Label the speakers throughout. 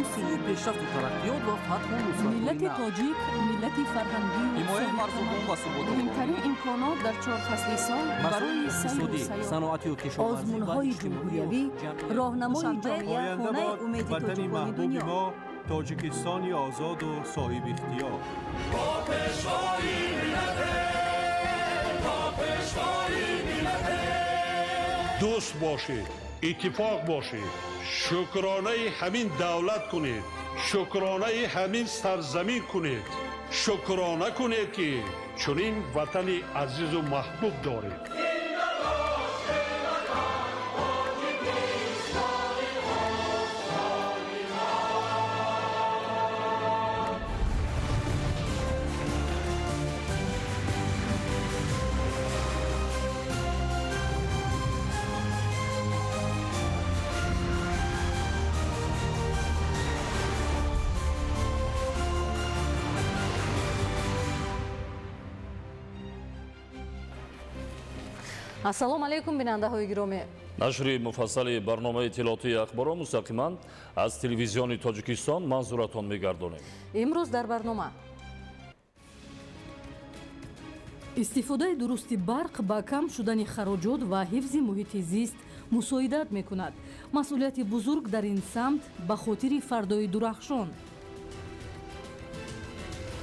Speaker 1: ناموسی.
Speaker 2: پیشرفت و ترقیات و فتح و نصرت و
Speaker 1: ملت
Speaker 2: اینا.
Speaker 1: تاجیک ملت فرهنگی و
Speaker 2: حمایت مردم و ثبات
Speaker 1: مهمترین امکانات در 4 فصل سال برای سیر و
Speaker 2: اقتصادی،
Speaker 1: سیاحت.
Speaker 2: صنعتی و کشاورزی و
Speaker 1: آزمون‌های
Speaker 2: اجتماعی
Speaker 1: جمهوریوی،
Speaker 2: و
Speaker 1: راهنمای
Speaker 3: دوشنبه
Speaker 1: جامعه
Speaker 4: آینده
Speaker 1: خانه
Speaker 4: باد
Speaker 1: امید
Speaker 4: وطنی
Speaker 1: تاجیکان
Speaker 4: محبوب
Speaker 1: دنیا.
Speaker 4: ما تاجیکستانی آزاد و صاحب اختیار.
Speaker 5: دوست باشید، اتفاق باشید، شکرانه همین دولت کنید، شکرانه همین سرزمین کنید، شکرانه کنید که چنین وطن عزیز و محبوب دارید.
Speaker 3: ассалому алайкум бинандаҳои гиромӣ.
Speaker 6: нашри муфассали барномаи иттилоотии ахборо мустақиман аз телевизиони тоҷикистон манзуратон мегардонем.
Speaker 3: имрӯз дар барнома
Speaker 1: истифодаи дурусти барқ ба кам шудани хароҷот ва ҳифзи муҳити зист мусоидат мекунад. масъулияти бузург дар ин самт ба хотири фардои дурахшон.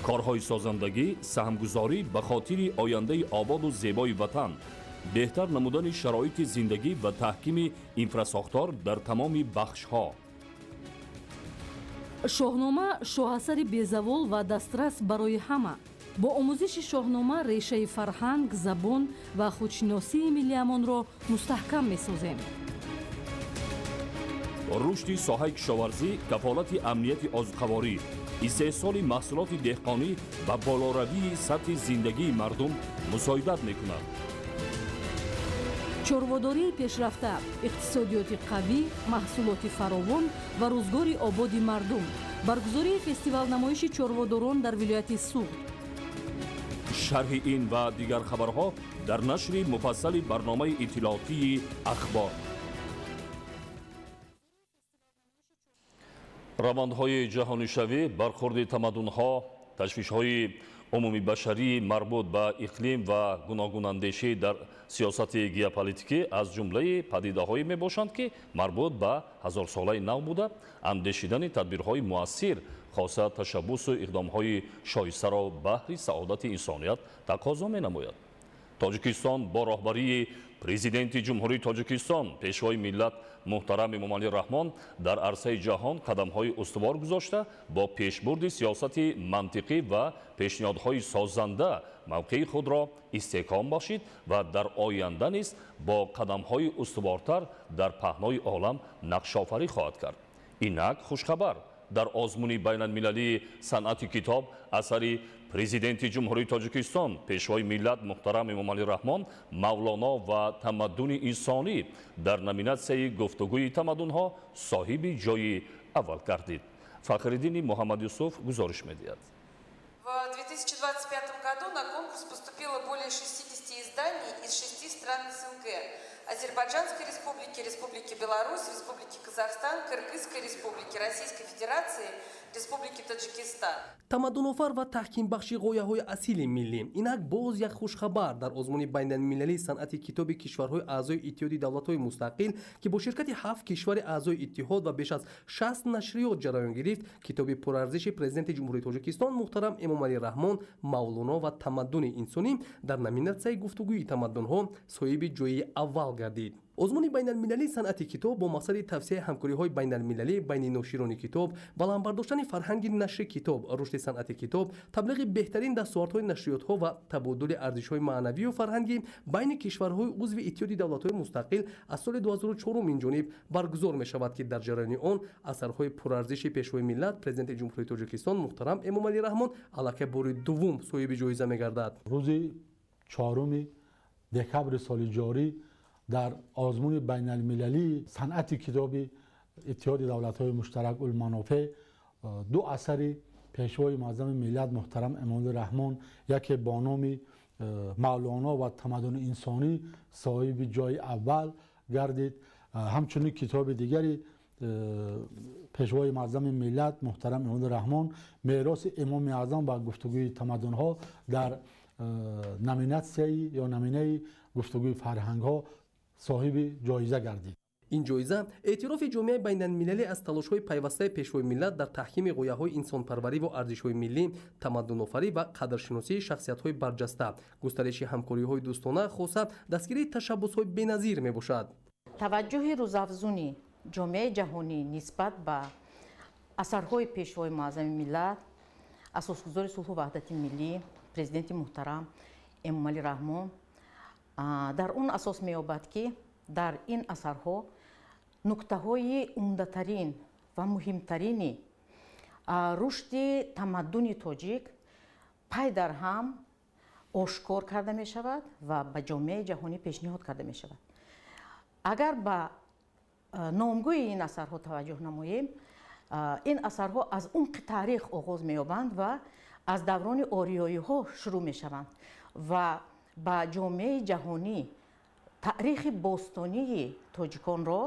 Speaker 6: корҳои созандагӣ, саҳмгузорӣ ба хотири ояндаи ободу зебои ватан, беҳтар намудани шароити зиндагӣ ва таҳкими инфрасохтор дар тамоми бахшҳо.
Speaker 1: шоҳнома шоҳасари безавол ва дастрас барои ҳама. бо омӯзиши шоҳнома решаи фарҳанг, забон ва худшиносии миллиамонро мустаҳкам месозем.
Speaker 6: рушди соҳаи кишоварзӣ, кафолати амнияти озуқаворӣ, истеҳсоли маҳсулоти деҳқонӣ ба болоравии сатҳи зиндагии мардум мусоидат мекунад.
Speaker 1: чорводории пешрафта, иқтисодиёти қавӣ, маҳсулоти фаровон ва рӯзгори ободи мардум. баргузории фестивалнамоиши чорводорон дар вилояти суғд.
Speaker 6: шарҳи ин ва дигар хабарҳо дар нашри муфассали барномаи иттилоотии ахбор. равандҳои ҷаҳонишавӣ, бархурди тамаддунҳо, ташвишҳои умумибашарии марбут ба иқлим ва гуногунандешӣ дар сиёсати геополитикӣ аз ҷумлаи падидаҳое мебошанд, ки марбут ба ҳазорсолаи нав буда, андешидани тадбирҳои муассир хоса ташаббусу иқдомҳои шоистаро баҳри саодати инсоният тақозо менамояд. тоҷикистон бо роҳбарии президенти ҷумҳурии Тоҷикистон, пешвои миллат муҳтарам Эмомалӣ Раҳмон дар арсаи ҷаҳон қадамҳои устувор гузошта, бо пешбурди сиёсати мантиқӣ ва пешниҳодҳои созанда мавқеи худро истеҳком бахшид ва дар оянда низ бо қадамҳои устувортар дар паҳнои олам нақшофарӣ хоҳад кард. инак хушхабар, дар озмуни байналмилалии санъати китоб асари президенти ҷумҳурии Тоҷикистон, пешвои миллат муҳтарам Эмомалӣ Раҳмон, мавлоно ва тамаддуни инсонӣ дар номинатсияи гуфтугӯи тамаддунҳо соҳиби ҷойи аввал гардид. Фахриддини Муҳаммад Юсуф гузориш медиҳад.
Speaker 7: В 2025 году на конкурс поступило более 60 изданий из 6 стран СНГ: Азербайджанской Республики, Республики Беларусь, Республики Казахстан, Кыргызской Республики, Российской Федерации, Республики Таджикистан.
Speaker 2: тамаддунофар ва таҳкимбахши ғояҳои асили миллӣ. инак боз як хушхабар дар озмуни байналмилалии санъати китоби кишварҳои аъзои иттиҳоди давлатҳои мустақил, ки бо ширкати 7 кишвари аъзои иттиҳод ва беш аз 60 нашриёт ҷараён гирифт, китоби пурарзиши президенти ҷумҳурии Тоҷикистон муҳтарам Эмомалӣ Раҳмон, мавлоно ва тамаддуни инсонӣ дар номинатсияи гуфтугӯи тамаддунҳо соҳиби ҷойи аввал гардид. озмуни байналмилалии санъати китоб бо мақсади тавсеяи ҳамкориҳои байналмилалӣ байни ноширони китоб, баландбардоштани фарҳанги нашри китоб, рушди санъати китоб, таблиғи беҳтарин дастувордҳои нашриётҳо ва табодули арзишҳои маънавию фарҳангӣ байни кишварҳои узви иттиҳоди давлатҳои мустақил аз соли 2004 инҷониб баргузор мешавад, ки дар ҷараёни он асарҳои пурарзиши пешвои миллат президенти ҷумҳурии Тоҷикистон муҳтарам Эмомалӣ Раҳмон аллакай бори дуввум соҳиби ҷоиза мегардад.
Speaker 8: рӯзи 4 декабри соли ҷорӣ дар озмуни байналмилалии санъати китоби иттиҳоди давлатҳои муштаракулманофеъ ду асари пешвои муаззами миллат муҳтарам Эмомалӣ Раҳмон, яке бо номи мавлоно ва тамаддуни инсонӣ соҳиби ҷойи аввал гардид. ҳамчунин китоби дигари пешвои маъзами миллат муҳтарам имоми раҳмон мероси имоми аъзам ва гуфтугӯи тамаддунҳо дар номинатсияи ё наминаи гуфтугӯи фарҳангҳо соҳиби ҷоиза гардид.
Speaker 2: ин ҷоиза эътирофи ҷомеаи байналмилалӣ аз талошҳои пайвастаи пешвои миллат дар таҳкими ғояҳои инсонпарварӣ ва арзишҳои миллӣ, тамаддунофарӣ ва қадршиносии шахсиятҳои барҷаста, густариши ҳамкориҳои дӯстона хоса дастгирии ташаббусҳои беназир мебошад.
Speaker 9: таваҷҷӯҳи рӯзафзуни ҷомеаи ҷаҳонӣ нисбат ба асарҳои пешвои муаззами миллат, асосгузори сулҳу ваҳдати миллӣ, президенти муҳтарам эмомалӣ раҳмон, дар он асос меёбад, ки дар ин асарҳо нуктаҳои умдатарин ва муҳимтарини рушди тамаддуни тоҷик пай дар ҳам ошкор карда мешавад ва ба ҷомеаи ҷаҳонӣ пешниҳод карда мешавад. агар ба номгӯи ин асарҳо таваҷҷӯҳ намоем, ин асарҳо аз умқи таърих оғоз меёбанд ва аз даврони ориёиҳо шурӯъ мешаванд ва ба ҷомеаи ҷаҳонӣ таърихи бостонии тоҷиконро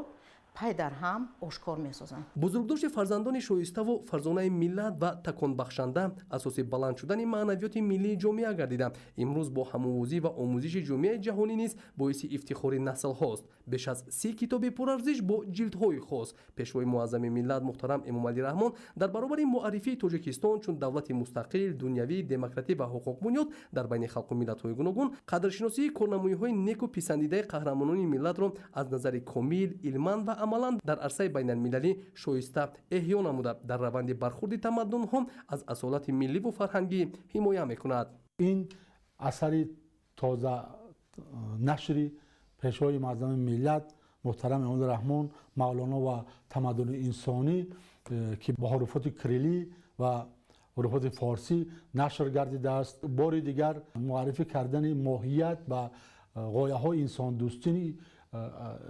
Speaker 9: пай дар ҳам ошкор месозанд.
Speaker 2: бузургдошти фарзандони шоиставу фарзонаи миллат ва таконбахшанда асоси баланд шудани маънавиёти миллии ҷомеа гардида, имрӯз бо ҳамовозӣ ва омӯзиши ҷомеаи ҷаҳонӣ низ боиси ифтихори наслҳост. беш аз 30 китоби пурарзиш бо ҷилдҳои хос пешвои муаззами миллат муҳтарам эмомалӣ раҳмон дар баробари муаррифии тоҷикистон чун давлати мустақил, дунявӣ, демократӣ ва ҳуқуқбунёд дар байни халқу миллатҳои гуногун қадршиносии корнамоиҳои неку писандидаи қаҳрамонони миллатро аз назари комил, илман ва амалан дар арсаи байналмилалӣ шоиста эҳё намуда дар раванди бархурди тамаддунҳо аз асолати милливу фарҳангӣ ҳимоя мекунад.
Speaker 8: ин асари тоза нашри пешвои маъзами миллат муҳтарам имоми раҳмон мавлоно ва тамаддуни инсонӣ ки бо ҳуруфоти кириллӣ ва ҳуруфоти форсӣ нашр гардидааст, бори дигар муаррифӣ кардани моҳият ва ғояҳои инсондӯстии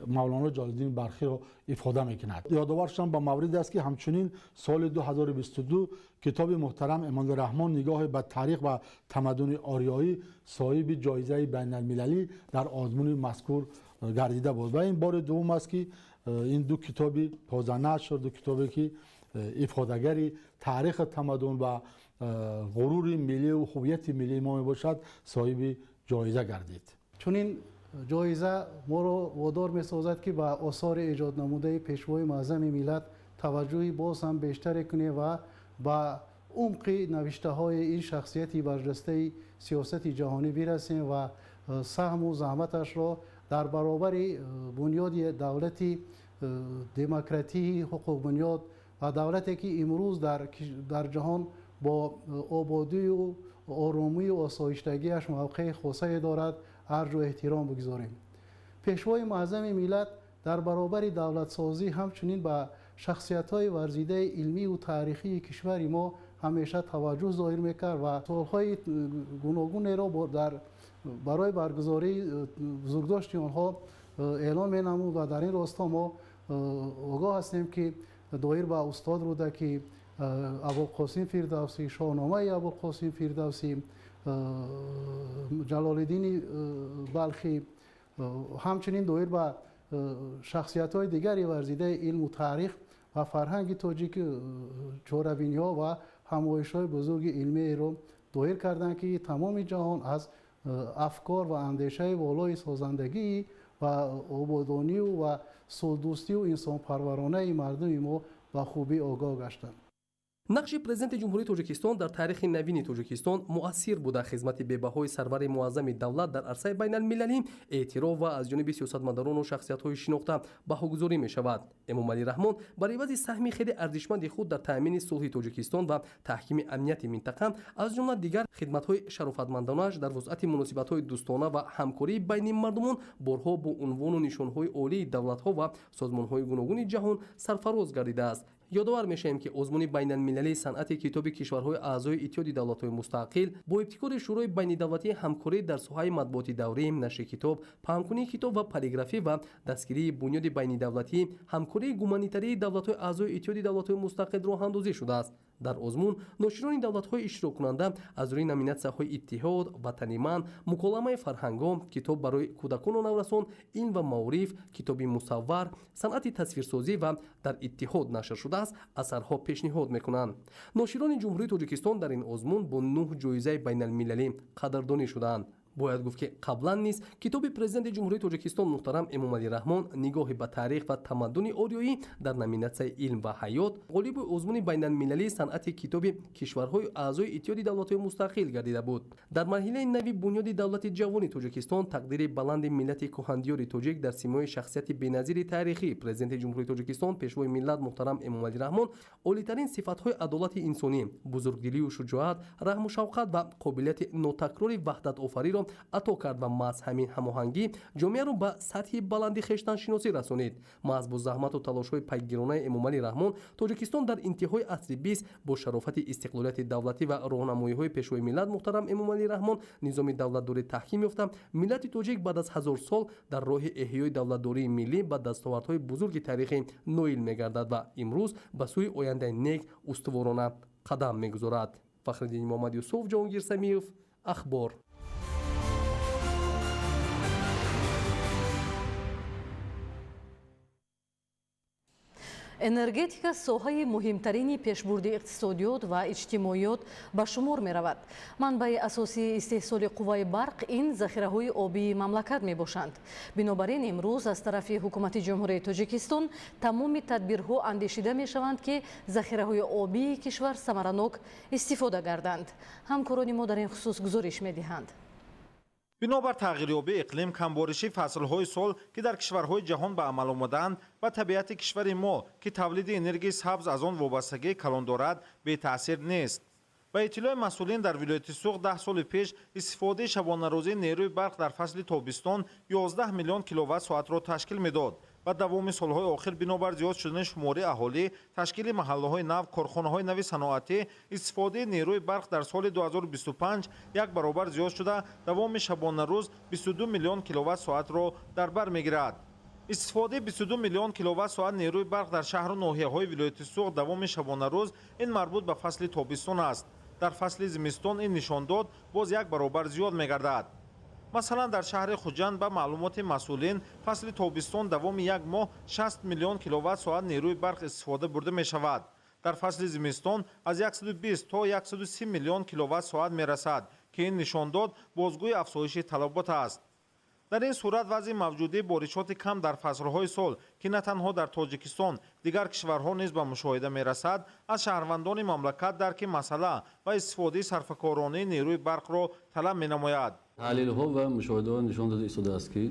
Speaker 8: мавлоно ҷалолиддини балхиро ифода мекунад. ёдоваршам ба мавриде аст ки ҳамчунин соли 2022 китоби муҳтарам имоми раҳмон нигоҳи ба таърих ва тамаддуни ориёӣ соҳиби ҷоизаи байналмилалӣ дар озмуни мазкур гардида буд ва ин бори дуввум аст ки ин ду китоби тозанашр, ду китобе ки ифодагари таърихи тамаддун ва ғурури милливу ҳувияти миллии мо мебошад соҳиби ҷоиза гардид.
Speaker 10: чунин ҷоиза моро водор месозад ки ба осори эҷоднамудаи пешвои муаззами миллат таваҷҷӯҳи боз ҳам бештаре кунем ва ба умқи навиштаҳои ин шахсияти барҷастаи сиёсати ҷаҳонӣ бирасем ва саҳму заҳматашро дар баробари бунёди давлати демократии ҳуқуқбунёд ва давлате ки имрӯз дар ҷаҳон бо ободию оромию осоиштагиаш мавқеи хосае дорад арҷу эҳтиром бигузорем. пешвои муаззами миллат дар баробари давлатсозӣ ҳамчунин ба шахсиятҳои варзидаи илмию таърихии кишвари мо ҳамеша таваҷҷӯҳ зоҳир мекард ва солҳои гуногунеро барои баргузории бузургдошти онҳо эълон менамуд ва дар ин росто мо огоҳ ҳастем ки доир ба устод рӯдаки абулқосим фирдавсӣ, шоҳномаи абулқосим фирдавсӣ, ҷалолиддини балхӣ, ҳамчунин доир ба шахсиятҳои дигари варзидаи илму таърих ва фарҳанги тоҷик чоравиниҳо ва ҳамоишҳои бузурги илмиеро доир карданд ки тамоми ҷаҳон аз афкор ва андешаи волои созандагӣ ва ободонию ва сулҳдӯстию инсонпарваронаи мардуми мо ба хубӣ огоҳ гаштанд.
Speaker 2: нақши президенти ҷумҳурии тоҷикистон дар таърихи навини тоҷикистон муассир буда хизмати бебаҳои сарвари муаззами давлат дар арсаи байналмилалӣ эътироф ва аз ҷониби сиёсатмадорону шахсиятҳои шинохта баҳогузорӣ мешавад. эмомалӣ раҳмон бар ивази саҳми хеле арзишманди худ дар таъмини сулҳи тоҷикистон ва таҳкими амнияти минтақа аз ҷумла дигар хидматҳои шарофатмандонааш дар вусъати муносибатҳои дӯстона ва ҳамкории байни мардумон борҳо бо унвону нишонҳои олии давлатҳо ва созмонҳои гуногуни ҷаҳон сарфароз гардидааст. ёдовар мешавем ки озмуни байналмилалии санъати китоби кишварҳои аъзои иттиҳоди давлатҳои мустақил бо ибтикори шӯрои байнидавлатии ҳамкорӣ дар соҳаи матбуоти даврӣ, нашри китоб, паҳмкунии китоб ва полиграфӣ ва дастгирии бунёди байнидавлатӣ, ҳамкории гуманитарии давлатҳои аъзои иттиҳоди давлатҳои мустақил роҳандозӣ шудааст. дар озмун ноширони давлатҳои иштироккунанда аз рӯи номинатсияҳои иттиҳод, ватани ман, муколамаи фарҳангҳо, китоб барои кӯдакону наврасон, илм ва маориф, китоби мусаввар, санъати тасвирсозӣ ва дар иттиҳод нашр шуда аз асарҳо пешниҳод мекунанд. ноширони ҷумҳурии тоҷикистон дар ин озмун бо 9 ҷоизаи байналмилалӣ қадрдонӣ шудаанд. бояд гуфт ки қаблан низ китоби президенти ҷумҳурии тоҷикистон муҳтарам Эмомалӣ Раҳмон нигоҳи ба таърих ва тамаддуни ориёӣ дар номинатсияи илм ва ҳаёт ғолиби озмуни байналмилалии санъати китоби кишварҳои аъзои иттиҳоди давлатҳои мустақил гардида буд. дар марҳилаи нави бунёди давлати ҷавони тоҷикистон тақдири баланди миллати кӯҳандиёри тоҷик дар симои шахсияти беназири таърихии президенти ҷумҳурии тоҷикистон пешвои миллат муҳтарам Эмомалӣ Раҳмон олитарин сифатҳои адолати инсонӣ, бузургдилию шуҷоат, раҳму шафқат ва қобилияти нотакрори ваҳдатофариро ато кард ва маҳз ҳамин ҳамоҳангӣ ҷомеаро ба сатҳи баланди хештаншиносӣ расонид. маҳз бо заҳмату талошҳои пайгиронаи Эмомалӣ Раҳмон тоҷикистон дар интиҳои асри 20 бо шарофати истиқлолияти давлатӣ ва роҳнамоиҳои пешвои миллат муҳтарам Эмомалӣ Раҳмон низоми давлатдорӣ таҳким ёфта миллати тоҷик баъд аз 1000 сол дар роҳи эҳёи давлатдории миллӣ ба дастовардҳои бузурги таърихӣ ноил мегардад ва имрӯз ба сӯи ояндаи нек устуворона қадам мегузорад. Фахриддин Муҳаммад Юсуф, Ҷаҳонгир Самиев, Ахбор.
Speaker 3: энергетика соҳаи муҳимтарини пешбурди иқтисодиёт ва иҷтимоиёт ба шумор меравад. манбаи асосии истеҳсоли қувваи барқ ин захираҳои обии мамлакат мебошанд. бинобар ин имрӯз аз тарафи ҳукумати ҷумҳурии тоҷикистон тамоми тадбирҳо андешида мешаванд ки захираҳои обии кишвар самаранок истифода гарданд. ҳамкорони мо дар ин хусус гузориш медиҳанд.
Speaker 11: бинобар тағйирёбии иқлим, камбориши фаслҳои сол ки дар кишварҳои ҷаҳон ба амал омаданд ва табиати кишвари мо ки тавлиди энергияи сабз аз он вобастагии калон дорад бетаъсир нест. ба иттилои масъулин дар вилояти Суғ 10 соли пеш истифодаи шабонарӯзии нерӯи барқ дар фасли тобистон 11 миллион киловатт-соатро ташкил медод. ба давоми солҳои охир бинобар зиёд шудани шумори аҳолӣ, ташкили маҳаллаҳои нав, корхонаҳои нави саноатӣ, истифодаи нерӯи барқ дар соли 2025 як баробар зиёд шуда давоми шабонарӯз 22 миллион киловатт-соатро дар бар мегирад. истифодаи 22 миллион киловатт-соат нерӯи барқ дар шаҳру ноҳияҳои вилояти Суғ давоми шабонарӯз ин марбут ба фасли тобистон аст. дар фасли зимистон ин нишондод боз як баробар зиёд мегардад. масалан дар шаҳри Хуҷанд ба маълумоти масъулин фасли тобистон давоми як моҳ 60 миллион киловатт-соат нерӯи барқ истифода бурда мешавад. дар фасли зимистон аз 120 то 130 миллион киловатт-соат мерасад ки ин нишондод бозгӯи афзоиши талабот аст. дар ин сурат вазъи мавҷудии боришоти кам дар фаслҳои сол ки на танҳо дар Тоҷикистон, дигар кишварҳо низ ба мушоҳида мерасад, аз шаҳрвандони мамлакат дарки масъала ва истифодаи сарфакоронии нерӯи барқро талаб менамояд.
Speaker 12: таҳлилҳо ва мушоҳидаҳо нишон дода истодааст ки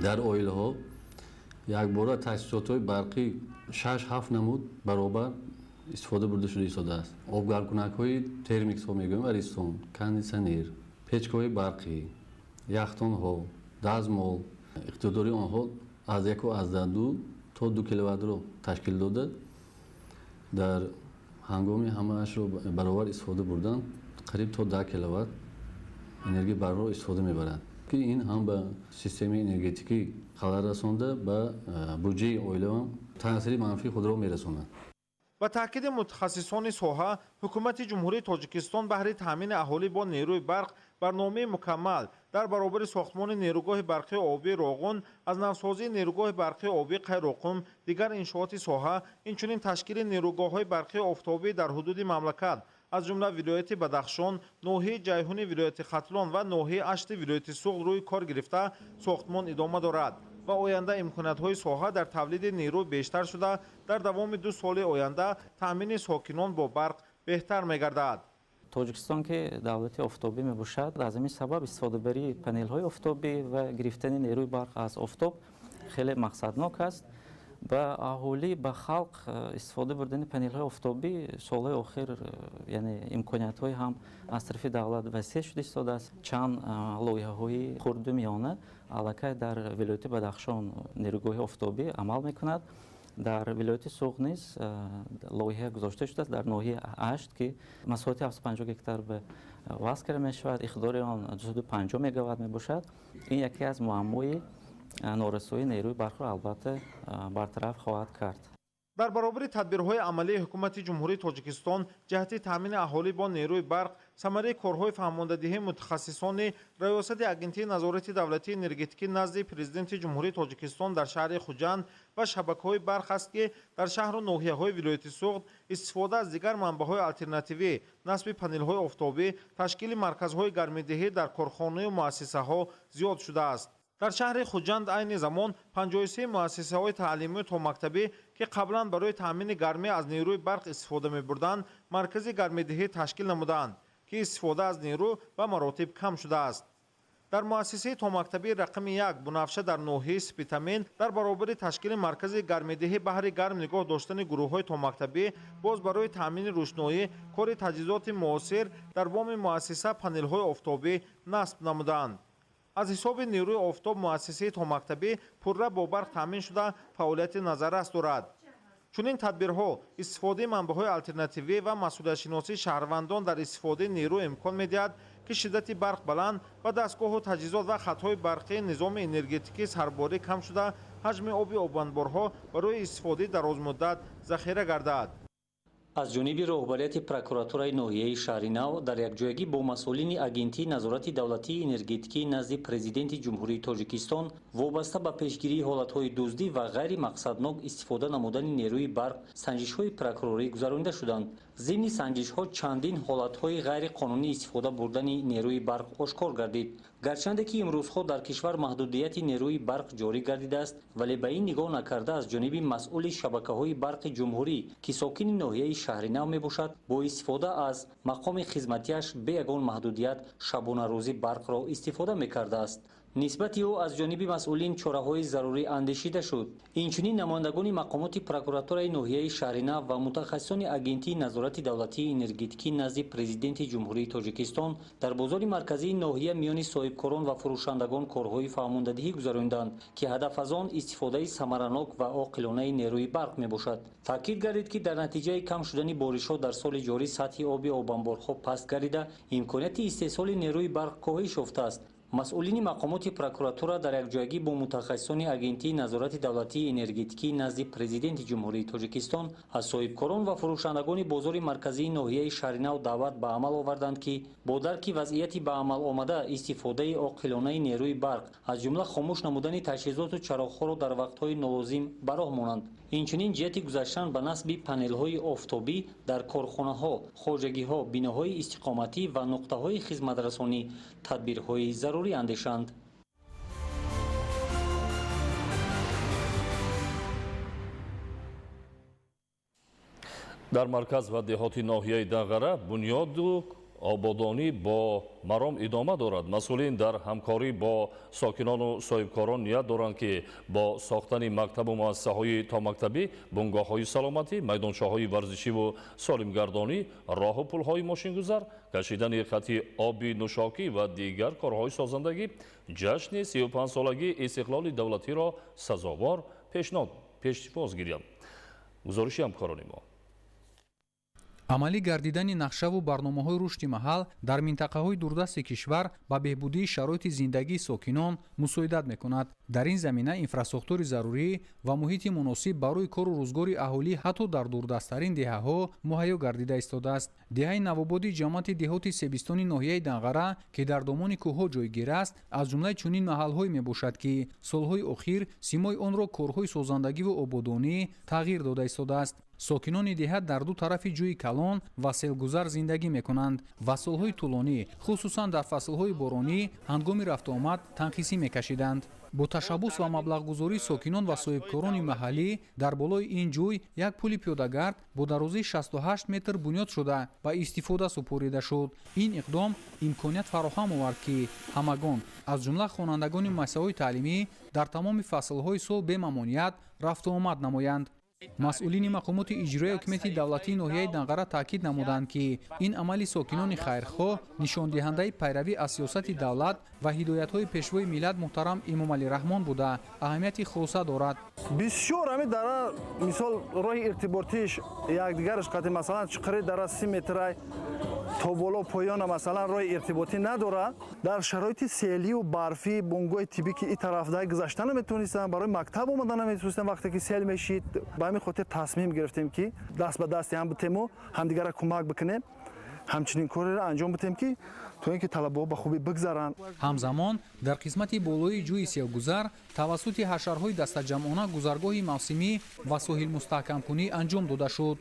Speaker 12: дар оилаҳо якбора таъсисотҳои барқӣ 6-7 намуд баробар истифода бурда шуда истодааст. обгаркунакҳои термиксҳо мегӯем аристон, кондитсионер, печкаҳои барқӣ, яхтонҳо, дазмол, иқтидори онҳо аз 1.2 то 2 киловаттро ташкил дода дар ҳангоми ҳамаашро баробар истифода бурдан қариб то 10 киловатт энергия барқро истифода мебарад ки ин ҳам ба системаи энергетикӣ халал расонда ба буҷаи оилаам таъсири манфии худро мерасонад.
Speaker 11: ба таъкиди мутахассисони соҳа, ҳукумати ҷумҳурии Тоҷикистон баҳри таъмини аҳолӣ бо нерӯи барқ барномаи мукаммал дар баробари сохтмони нерӯгоҳи барқии обии Роғун, аз навсозии нерӯгоҳи барқии обии Қайроқум, дигар иншооти соҳа, инчунин ташкили нерӯгоҳҳои барқии офтобӣ дар ҳудуди мамлакат, аз ҷумла вилояти Бадахшон, ноҳияи Ҷайҳуни вилояти Хатлон ва ноҳияи Ашти вилояти Суғ рӯи кор гирифта сохтмон идома дорад ва оянда имкониятҳои соҳа дар тавлиди нерӯ бештар шуда, дар давоми 2 соли оянда таъмини сокинон бо барқ беҳтар мегардад.
Speaker 13: тоҷикистон ки давлати офтобӣ мебошад, аз ҳамин сабаб истифодабарии панелҳои офтобӣ ва гирифтани нерӯи барқ аз офтоб хеле мақсаднок аст. ба аҳолӣ ба халқ истифода бурдани панелҳои офтобӣ солҳои охир яъне имкониятҳои ҳам аз тарафи давлат васеъ шуда истодааст. чанд лоиҳаҳои хурду миёна аллакай дар вилояти Бадахшон нерӯгоҳи офтобӣ амал мекунад. дар вилояти Суғ низ лоиҳа гузошта шудааст дар ноҳияи Ашт ки масоҳати 750 гектар ба васл карда мешавад, иқдори он 250 мегаватт мебошад. ин яке аз муаммои норасоии нерӯи барқро албатта бартараф хоҳад кард.
Speaker 11: дар баробари тадбирҳои амалии ҳукумати ҷумҳурии тоҷикистон ҷиҳати таъмини аҳолӣ бо нерӯи барқ самараи корҳои фаҳмондадиҳии мутахассисони раёсати агентии назорати давлатии энергетикӣ назди президенти ҷумҳурии тоҷикистон дар шаҳри хуҷанд ва шабакаҳои барқ аст ки дар шаҳру ноҳияҳои вилояти суғд истифода аз дигар манбаъҳои алтернативӣ насби панелҳои офтобӣ ташкили марказҳои гармидиҳӣ дар корхонаю муассисаҳо зиёд шудааст. дар шаҳри хуҷанд айни замон 53 муассисаҳои таълимию то мактабӣ ки қаблан барои таъмини гармӣ аз нерӯи барқ истифода мебурданд маркази гармидиҳӣ ташкил намуданд ки истифода аз нерӯ ба маротиб кам шудааст. дар муассисаи томактабии рақами 1 бунафша дар ноҳияи спитамин дар баробари ташкили маркази гармидиҳӣ баҳри гарм нигоҳ доштани гурӯҳҳои томактабӣ боз барои таъмини рӯшноӣ кори таҷҳизоти муосир дар боми муассиса панелҳои офтобӣ насб намуданд. аз ҳисоби нерӯи офтоб муассисаи томактабӣ пурра бо барқ таъмин шуда фаъолияти назаррас дорад. чунин тадбирҳо истифодаи манбаъҳои алтернативӣ ва масъулиятшиносии шаҳрвандон дар истифодаи нерӯ имкон медиҳад ки шиддати барқ баланд ва дастгоҳу таҷҳизот ва хатҳои барқии низоми энергетикӣ сарборӣ кам шуда ҳаҷми оби обанборҳо барои истифодаи дарозмуддат захира гардад.
Speaker 14: аз ҷониби роҳбарияти прокуратураи ноҳияи шаҳри нав дар якҷоягӣ бо масъулини агентии назорати давлатии энергетикӣ назди президенти ҷумҳурии тоҷикистон вобаста ба пешгирии ҳолатҳои дуздӣ ва ғайримақсаднок истифода намудани нерӯи барқ санҷишҳои прокурорӣ гузаронида шуданд. зимни санҷишҳо чандин ҳолатҳои ғайриқонунӣ истифода бурдани нерӯи барқ ошкор гардид. гарчанде ки имрӯзҳо дар кишвар маҳдудияти нерӯи барқ ҷорӣ гардидааст, вале ба ин нигоҳ накарда аз ҷониби масъули шабакаҳои барқи ҷумҳурӣ ки сокини ноҳияи шаҳри нав мебошад бо истифода аз мақоми хизматиаш бе ягон маҳдудият шабонарӯзӣ барқро истифода мекардааст. нисбати ӯ аз ҷониби масъулин чораҳои зарурӣ андешида шуд. инчунин намояндагони мақомоти прокуратураи ноҳияи шаҳри нав ва мутахассисони агентии назорати давлатии энергетикӣ назди президенти ҷумҳурии тоҷикистон дар бозори марказии ноҳия миёни соҳибкорон ва фурӯшандагон корҳои фаҳмондадиҳӣ гузаронинданд ки ҳадаф аз он истифодаи самаранок ва оқилонаи нерӯи барқ мебошад. таъкид гардид ки дар натиҷаи кам шудани боришҳо дар соли ҷорӣ сатҳи оби обанборҳо паст гардида имконияти истеҳсоли нерӯи барқ коҳиш ёфтааст. масъулини мақомоти прокуратура дар якҷоягӣ бо мутахассисони агентии назорати давлатии энергетикӣ назди президенти ҷумҳурии тоҷикистон аз соҳибкорон ва фурӯшандагони бозори марказии ноҳияи шаҳри нав даъват ба амал оварданд ки бо дарки вазъияти ба амаломада истифодаи оқилонаи нерӯи барқ аз ҷумла хомӯш намудани таҷҳизоту чароғҳоро дар вақтҳои нолозим ба роҳ монанд. инчунин ҷиҳати гузаштан ба насби панелҳои офтобӣ дар корхонаҳо, хоҷагиҳо, биноҳои истиқоматӣ ва нуқтаҳои хизматрасонӣ тадбирҳои зарурӣ андешанд.
Speaker 6: дар марказ ва деҳоти ноҳияи дағара бунёду ободонӣ бо маром идома дорад. масъулин дар ҳамкорӣ бо сокинону соҳибкорон ният доранд ки бо сохтани мактабу муассисаҳои томактабӣ, бунгоҳҳои саломатӣ, майдончаҳои варзишиву солимгардонӣ, роҳу пулҳои мошингузар, кашидани хати оби нӯшокӣ ва дигар корҳои созандагӣ ҷашни 35-солагии истиқлоли давлатиро сазовор пешвоз гиранд. гузориши ҳамкорони мо.
Speaker 15: амалӣ гардидани нақшаву барномаҳои рушди маҳал дар минтақаҳои дурдасти кишвар ба беҳбудии шароити зиндагии сокинон мусоидат мекунад. дар ин замина инфраструктури зарурӣ ва муҳити муносиб барои кору рӯзгори аҳолӣ ҳатто дар дурдасттарин деҳаҳо муҳайё гардида истодааст. деҳаи навободи ҷамоати деҳоти себистони ноҳияи дағара ки дар домони кӯҳҳо ҷойгир аст аз ҷумлаи чунин маҳалҳое мебошад ки солҳои охир симои онро корҳои созандагиву ободонӣ тағйир дода истодааст. сокинони деҳа дар ду тарафи ҷӯи калон ва селгузар зиндагӣ мекунанд ва солҳои тӯлонӣ хусусан дар фаслҳои боронӣ ҳангоми рафтуомад танқисӣ мекашиданд. бо ташаббус ва маблағгузории сокинон ва соҳибкорони маҳаллӣ дар болои ин ҷӯй як пули пиёдагард бо дарозии 68 метр бунёд шуда ба истифода супорида шуд. ин иқдом имконият фароҳам овард ки ҳамагон аз ҷумла хонандагони муассисаҳои таълимӣ дар тамоми фаслҳои сол бемамоният рафтуомад намоянд. масъулини мақомоти иҷроии ҳокимияти давлатии ноҳияи дағара таъкид намуданд ки ин амали сокинони хайрхоҳ нишондиҳандаи пайравӣ аз сиёсати давлат ва ҳидоятҳои пешвои миллат муҳтарам имомалӣ раҳмон буда аҳамияти хоса дорад.
Speaker 16: бисёр ҳамин дара мисол роҳи иртиботиш якдигараш қатъи масалан чиқари дара 30 метрай то боло поёна масалан роҳи иртиботӣ надорад, дар шароити селию барфӣ бунгоҳи тиббӣ ки ин тарафда гузашта наметавонистанд, барои мактаб омада наметавонистанд, вақте ки сел мешид. Ба ҳамин хотир тасмим гирифтем ки даст ба дасти ҳам битему, ҳамдигарро кӯмак бикунем, ҳамчунин кореро анҷом бидем ки то ин ки талабаҳо ба хубӣ бигзаранд.
Speaker 15: ҳамзамон дар қисмати болои ҷӯи селгузар тавассути ҳашарҳои дастаҷамъона гузаргоҳи мавсимӣ ва соҳилмустаҳкамкунӣ анҷом дода шуд.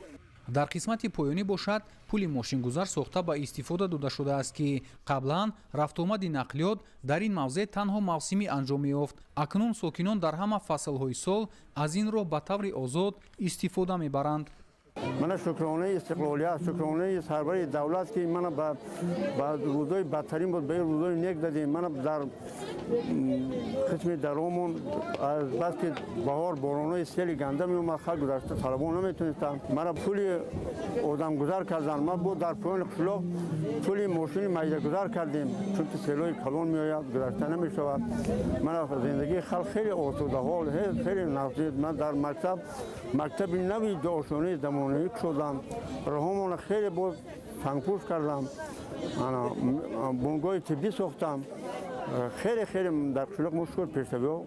Speaker 15: дар қисмати поёнӣ бошад пули мошингузар сохта ба истифода дода шудааст ки қаблан рафтуомади нақлиёт дар ин мавзеъ танҳо мавсимӣ анҷом меёфт. акнун сокинон дар ҳама фаслҳои сол аз ин роҳ ба таври озод истифода мебаранд.
Speaker 17: мана шукронаи истиқлолият, шукронаи сарбари давлат ки мана ба рӯзои бадтарин буд ба ин рӯзои нек дадем. мана дар қисми даромон аз бас ки баҳор боронои сели ганда меомад, халк гузашта талабон наметонистанд. мана пули одамгузар карданд. ман буд дар поёни қишлоқ пули мошини майдагузар кардем, чунки селои калон меояд, гузашта намешавад. мана зиндагии халк хеле осудаҳол, хеле нафзид. ман дар мактаби нави ошонаи замонаӣ шудам. роҳомона хеле боз сангпӯш кардам, бунгоҳи тиббӣ сохтам. хеле дар қишлоқ мо шукр пешавиҳо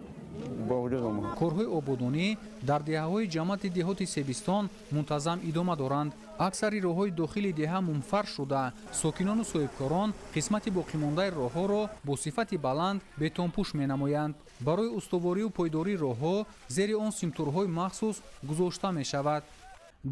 Speaker 17: ба вуҷуд омад.
Speaker 15: корҳои ободонӣ дар деҳаҳои ҷамъияти деҳоти себистон мунтазам идома доранд. аксари роҳҳои дохили деҳа мунфарш шуда, сокинону соҳибкорон қисмати боқимондаи роҳҳоро бо сифати баланд бетонпӯш менамоянд. барои устуворию пойдории роҳҳо зери он симтурҳои махсус гузошта мешавад.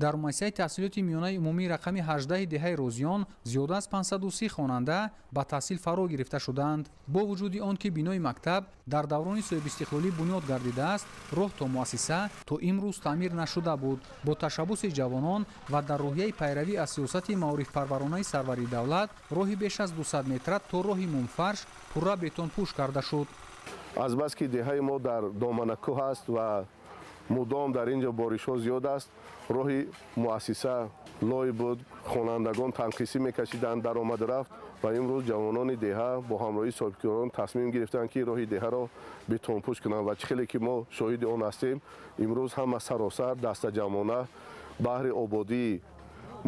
Speaker 15: дар муассисаи таҳсилоти миёнаи умумии рақами 18 деҳаи розиён зиёда аз 530 хонанда ба таҳсил фаро гирифта шуданд. бо вуҷуди он ки бинои мактаб дар даврони соҳибистиқлолӣ бунёд гардидааст, роҳ то муассиса то имрӯз таъмир нашуда буд. бо ташаббуси ҷавонон ва дар роҳияи пайравӣ аз сиёсати маорифпарваронаи сарвари давлат роҳи беш аз 200 метра то роҳи мунфарш пурра бетонпӯш карда шуд.
Speaker 18: азбаски деҳаи мо дар доманакӯҳ аст ва мудом дар инҷо боришҳо зиёд аст, роҳи муассиса лой буд, хонандагон танқисӣ мекашиданд, даромаду рафт ва имрӯз ҷавонони деҳа бо ҳамроҳии соҳибкорон тасмим гирифтанд ки роҳи деҳаро бетонпӯш кунанд ва чӣ хеле ки мо шоҳиди он ҳастем. имрӯз ҳама саросар дастаҷамъона баҳри ободии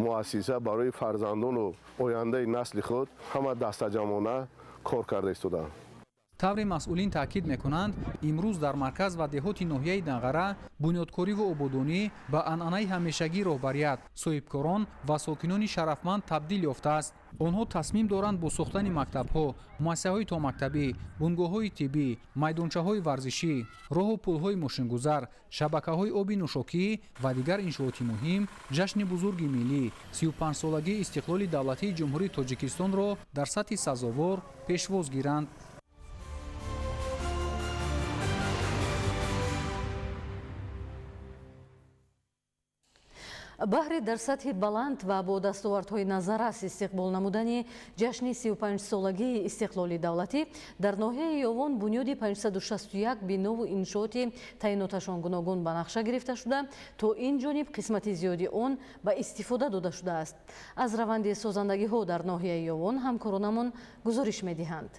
Speaker 18: муассиса барои фарзандону ояндаи насли худ ҳама дастаҷамъона кор карда истодаанд.
Speaker 15: тавре масъулин таъкид мекунанд, имрӯз дар марказ ва деҳоти ноҳияи Нағара бунёдкориву ободонӣ ба анъанаи ҳамешагии роҳбарият, соҳибкорон ва сокинони шарафманд табдил ёфтааст. онҳо тасмим доранд бо сохтани мактабҳо, муассисаҳои томактабӣ, бунгоҳҳои тиббӣ, майдончаҳои варзишӣ, роҳу пулҳои мошингузар, шабакаҳои оби нӯшокӣ ва дигар иншооти муҳим ҷашни бузурги миллӣ 35-солагии истиқлоли давлатии ҷумҳурии Тоҷикистонро дар сатҳи сазовор пешвоз гиранд.
Speaker 3: баҳри дар сатҳи баланд ва бо дастовардҳои назаррас истиқбол намудани ҷашни 35-солагии истиқлоли давлатӣ дар ноҳияи Ёвон бунёди 561 бинову иншооти таъиноташон гуногун ба нақша гирифта шуда, то ин ҷониб қисмати зиёди он ба истифода дода шудааст. аз раванди созандагиҳо дар ноҳияи Ёвон ҳамкоронамон гузориш медиҳанд.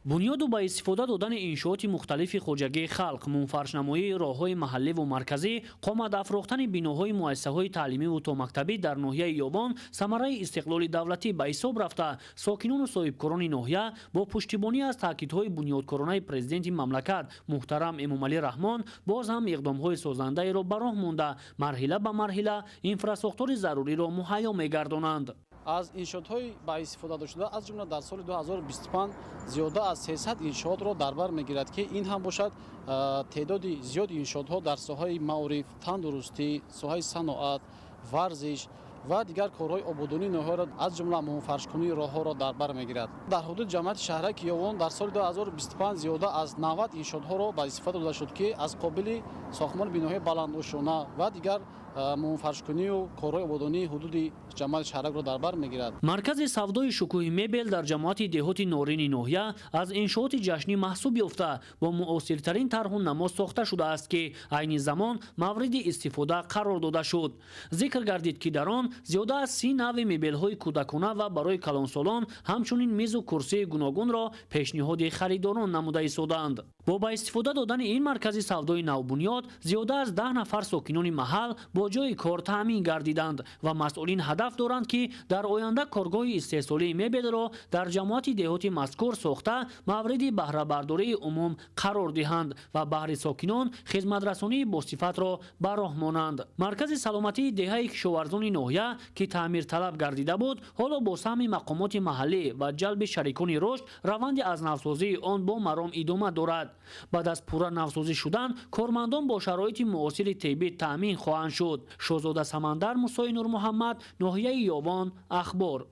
Speaker 19: бунёду ба истифода додани иншооти мухталифи хоҷагии халқ, мунфаршнамоии роҳҳои маҳалливу марказӣ, қоматафрохтани биноҳои муассисаҳои таълимиву томактабӣ дар ноҳияи Ёбон самараи истиқлоли давлатӣ ба ҳисоб рафта, сокинону соҳибкорони ноҳия бо пуштибонӣ аз таъкидҳои бунёдкоронаи президенти мамлакат муҳтарам Эмомалӣ Раҳмон боз ҳам иқдомҳои созандаеро ба роҳ монда, марҳила ба марҳила инфраструктури заруриро муҳайё мегардонанд.
Speaker 20: аз иншоотҳои ба истифода дошуда аз ҷумла дар соли 2025 зиёда аз 300 иншоотро дар бар мегирад ки ин ҳам бошад теъдоди зиёди иншоотҳо дар соҳаи маориф, тандурустӣ, соҳаи саноат, варзиш ва дигар корҳои ободонии ноҳияро аз ҷумла мунфаршкунии роҳҳоро дар бар мегирад. дар ҳудуди ҷамъияти шаҳраки Ёвон дар соли 2025 зиёда аз 90 иншоотҳоро ба истифода дода шуд ки аз қобили сохтмони биноҳои баландошона ва дигар мунфаршкунию корҳои ободонии ҳудуди ҷамъияти шаҳракро дар бар мегирад.
Speaker 19: маркази савдои шукӯҳи мебел дар ҷамоати деҳоти норини ноҳия аз иншооти ҷашнӣ маҳсуб ёфта бо муосиртарин тарҳу намоз сохта шудааст ки айни замон мавриди истифода қарор дода шуд. зикр гардид ки дар он зиёда аз 30 нави мебелҳои кӯдакона ва барои калонсолон ҳамчунин мезу курсии гуногунро пешниҳоди харидорон намуда истоданд. با استفاده دادن این مرکز سودای نوبنیاد زیاده از 10 نفر ساکنان محل با جای کار تامین گردیدند و مسئولین هدف دارند که در آینده کارگاه استحصالی میبد را در جماعت دهات مذکور ساخته مورد بهره برداری عموم قرار دهند و بهر ساکنان خدمت رسانی با صفت را به راه مانند. مرکز سلامتی دهه کشاورزان ناحیه که تعمیر طلب گردیده بود حالا با سهم مقامات محلی و جلب شریکان رشد روند از نوسازی آن با مرام ادامه دارد. بعد از پورا نوسازی شدن کارمندان با شرایط معاصر طبی تامین خواهند شد. شاهزاده سمندر، موسی نور محمد، ناحیه یابان، اخبار.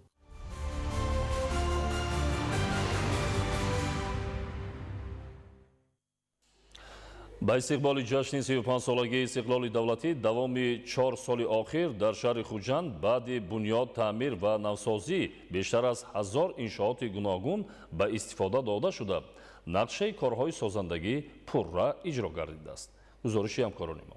Speaker 6: با استقبال جشن 35 سالگی استقلال دولتی دوامی 4 سال آخر در شهر خوجند بعد بنیاد تعمیر و نوسازی بیشتر از 1000 انشاءات گوناگون به استفاده داده شده. نقشه کارهای سازندگی پررا اجرا گردیده است. گزارشی همکاران ما.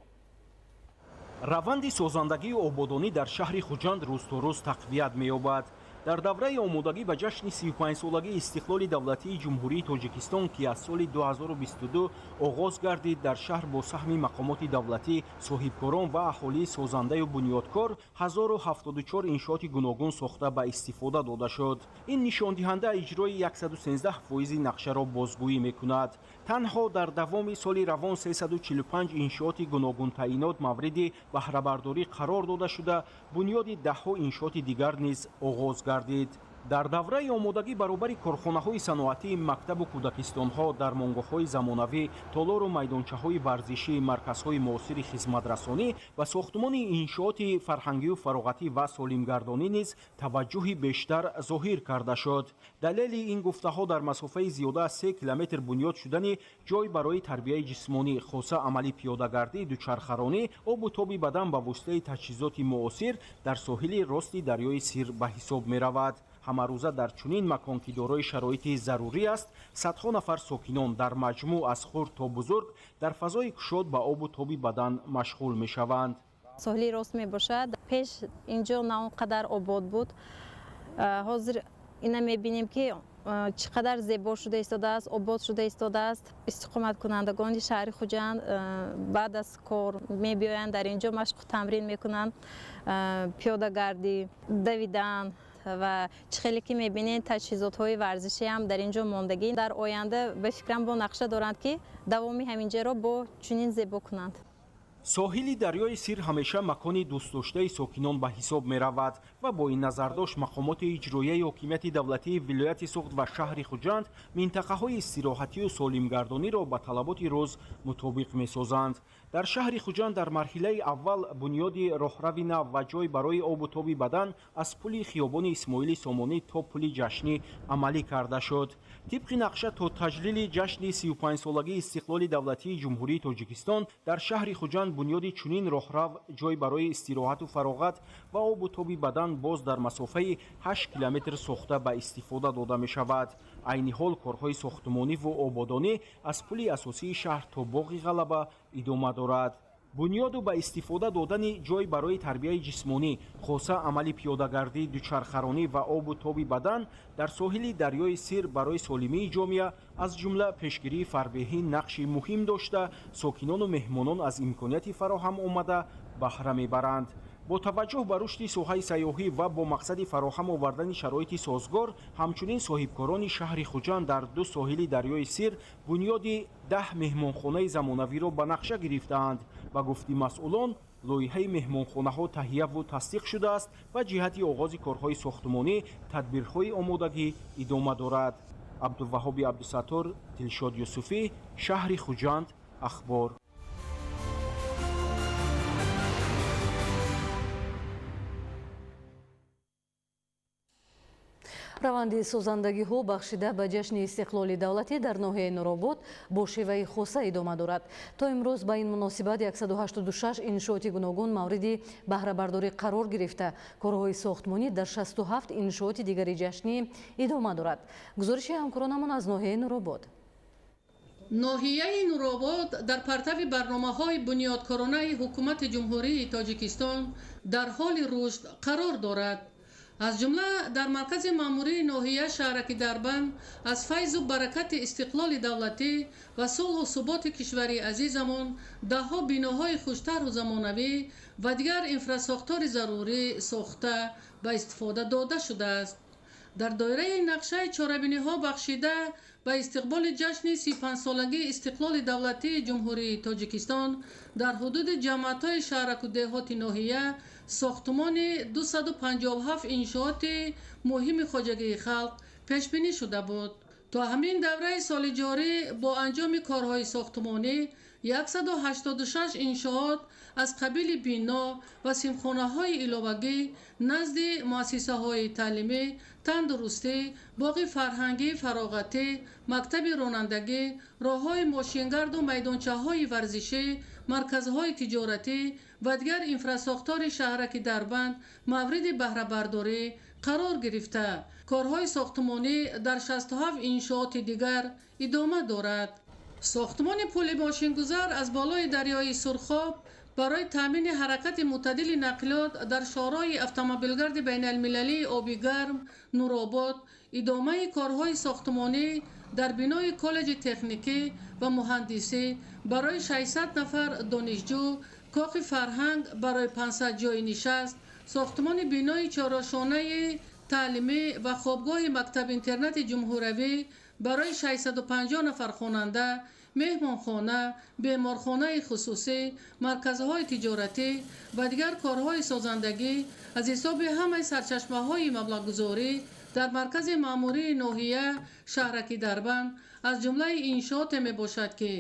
Speaker 11: روند سازندگی و آبادانی در شهر خوجند روز تا روز تقویت می‌یابد. در دوره آمادگی به جشن 35 سالگی استقلال دولتی جمهوری تاجیکستان که از سال 2022 آغاز گردید در شهر با سهم مقامات دولتی، صاحبکاران و اهالی سازنده و بنیادکار 1074 انشاءات گوناگون ساخته به استفاده داده شد. این نشان دهنده اجرای 113% نقشه را بازگویی می‌کند. تنها در دوام سال روان 345 انشاءات گوناگون تعیینات مورد بهره برداری قرار داده شده، بنیاد ده‌ها انشاءات دیگر نیز آغاز گردید. در دوره آمادگی برابر کارخانه‌های صنعتی، مکتب و کودکستان‌ها، درمانگاه‌های زمانوی، تالار و میدانچه‌های ورزشی، مرکزهای معاصر خدمت‌رسانی و ساختمان انشاءات فرهنگی و فراغتی و سالمگردانی نیز توجه بیشتر ظاهر کرده شد. دلیل این گفته‌ها در مسافه زیاده از 3 کیلومتر بنیاد شدن جای برای تربیت جسمانی، خاصه عملی پیاده‌گردی، دوچرخه‌رانی، آب و تاب بدن به واسطه تجهیزات معاصر در ساحل راست دریای سیر به حساب می‌رود. همه روزه در چنین مکان که دارای شرایط ضروری است، صدها نفر ساکنان در مجموع از خرد تا بزرگ در فضای گشاد به آب و تاب بدن مشغول می شوند.
Speaker 21: ساحلی راست می باشد. پیش اینجا نه اونقدر آباد بود. حاضر اینا می بینیم که چقدر زیبا شده ایستاده است، آباد شده ایستاده است. استقامت کنندگان شهر خوجند بعد از کار می بیایند در اینجا مشق تمرین می کنند، پیاده گردی، دویدن و خیلی که می‌بینید تجهیزات‌های ورزشی هم در اینجا ماندگی. در آینده به فکرم با نقشه دارند که دوامی همینجا را با چنین زیبا کنند.
Speaker 11: ساحل دریای سیر همیشه مکانی دوست داشته ساکنان به حساب می رود و با این نظرداشت مقامات اجرایی حکومت دولتی ولایت سوخت و شهر خوجند منطقه های استراحتی و سالمگردانی را به طلبات روز مطابق می سازند. در شهر خوجند در مرحله اول بنیاد راهروی نو و جای برای آب و تاب بدن از پل خیابان اسماعیل سامانی تا پل جشنی عملی کرده شد. طبق نقشه تا تجلیل جشن 35 سالگی استقلال دولتی جمهوری تاجیکستان در شهر خوجند بنیاد چنین راهرو، جای برای استراحت و فراغت و آب و تاب بدن باز در مسافه 8 کیلومتر ساخته به استفاده داده می شود. عین حال کارهای ساختمانی و آبادانی از پل اساسی شهر تا باغ غلبه ادامه دارد. بنیاد و به استفاده دادن جای برای تربیت جسمانی، خاصه عملی پیاده‌گردی، دوچرخه‌رانی و آب و تاب بدن در ساحل دریای سیر برای سالمی جامعه از جمله پیشگیری فربهی نقشی مهم داشته، ساکنان و مهمانان از امکانیت فراهم آمده بهره میبرند. با توجه به رشد ساحه سیاحی و با مقصد فراهم آوردن شرایط سازگار، همچنین صاحبکاران شهر خوجند در 2 ساحل دریای سیر بنیاد 10 مهمانخانه زمانوی را به نقشه گرفتند. به گفته مسئولان، لایحه مهمانخانه‌ها تهیه و تصدیق شده است و جهت آغاز کارهای ساختمانی تدبیرهای آمادگی ادامه دارد. عبدالوهاب عبدالستار، دلشاد یوسفی، شهر خوجند، اخبار.
Speaker 3: раванди созандагиҳо бахшида ба ҷашни истиқлоли давлатӣ дар ноҳияи нуробод бо шеваи хоса идома дорад. То имрӯз ба ин муносибат 186 иншооти гуногун мавриди баҳрабардорӣ қарор гирифта, корҳои сохтмонӣ дар 67 иншооти дигари ҷашнӣ идома дорад. гузориши ҳамкоронамон аз ноҳияи нуробод.
Speaker 22: ноҳияи нуробод дар партави барномаҳои бунёдкоронаи ҳукумати ҷумҳурии тоҷикистон дар ҳоли рушд қарор дорад. аз ҷумла дар маркази маъмурии ноҳия шаҳраки Дарбанд аз файзу баракати истиқлоли давлатӣ ва сулҳу суботи кишвари азизамон даҳҳо биноҳои хуштару замонавӣ ва дигар инфрасохтори зарурӣ сохта ба истифода дода шудааст. дар доираи нақшаи чорабиниҳо бахшида ба истиқболи ҷашни 35-солагии истиқлоли давлатии ҷумҳурии Тоҷикистон дар ҳудуди ҷамъиятҳои шаҳраку деҳоти ноҳия сохтмони 257 иншооти муҳими хоҷагии халқ пешбинӣ шуда буд. то ҳамин давраи соли ҷорӣ бо анҷоми корҳои сохтмонӣ 186 иншоот аз қабили бино ва симхонаҳои иловагӣ назди муассисаҳои таълимӣ, тандурустӣ, боғи фарҳангӣ, фароғатӣ, мактаби ронандагӣ, роҳҳои мошингарду майдончаҳои варзишӣ, марказҳои тиҷоратӣ ва дигар инфрасохтори шаҳраки Дарбанд мавриди баҳрабардорӣ қарор гирифта, корҳои сохтмонӣ дар 67 иншооти дигар идома дорад. сохтмони пули мошингузар аз болои дарёи Сурхоб барои таъмини ҳаракати мӯътадили нақлиёт дар шоҳроҳи автомобилгарди байналмилалии оби гарм Нуробод идомаи корҳои сохтмонӣ дар бинои коллеҷи техникӣ ва муҳандисӣ барои 600 нафар донишҷӯ, коқи фарҳанг барои 500 ҷойи нишаст, сохтмони бинои чорошонаи таълимӣ ва хобгоҳи мактаб-интернати ҷумҳуравӣ барои 650 нафар хонанда, меҳмонхона, беморхонаи хусусӣ, марказҳои тиҷоратӣ ва дигар корҳои созандагӣ аз ҳисоби ҳамаи сарчашмаҳои маблағгузорӣ дар маркази маъмурии ноҳия шаҳраки Дарбанд аз ҷумлаи иншооте мебошад, ки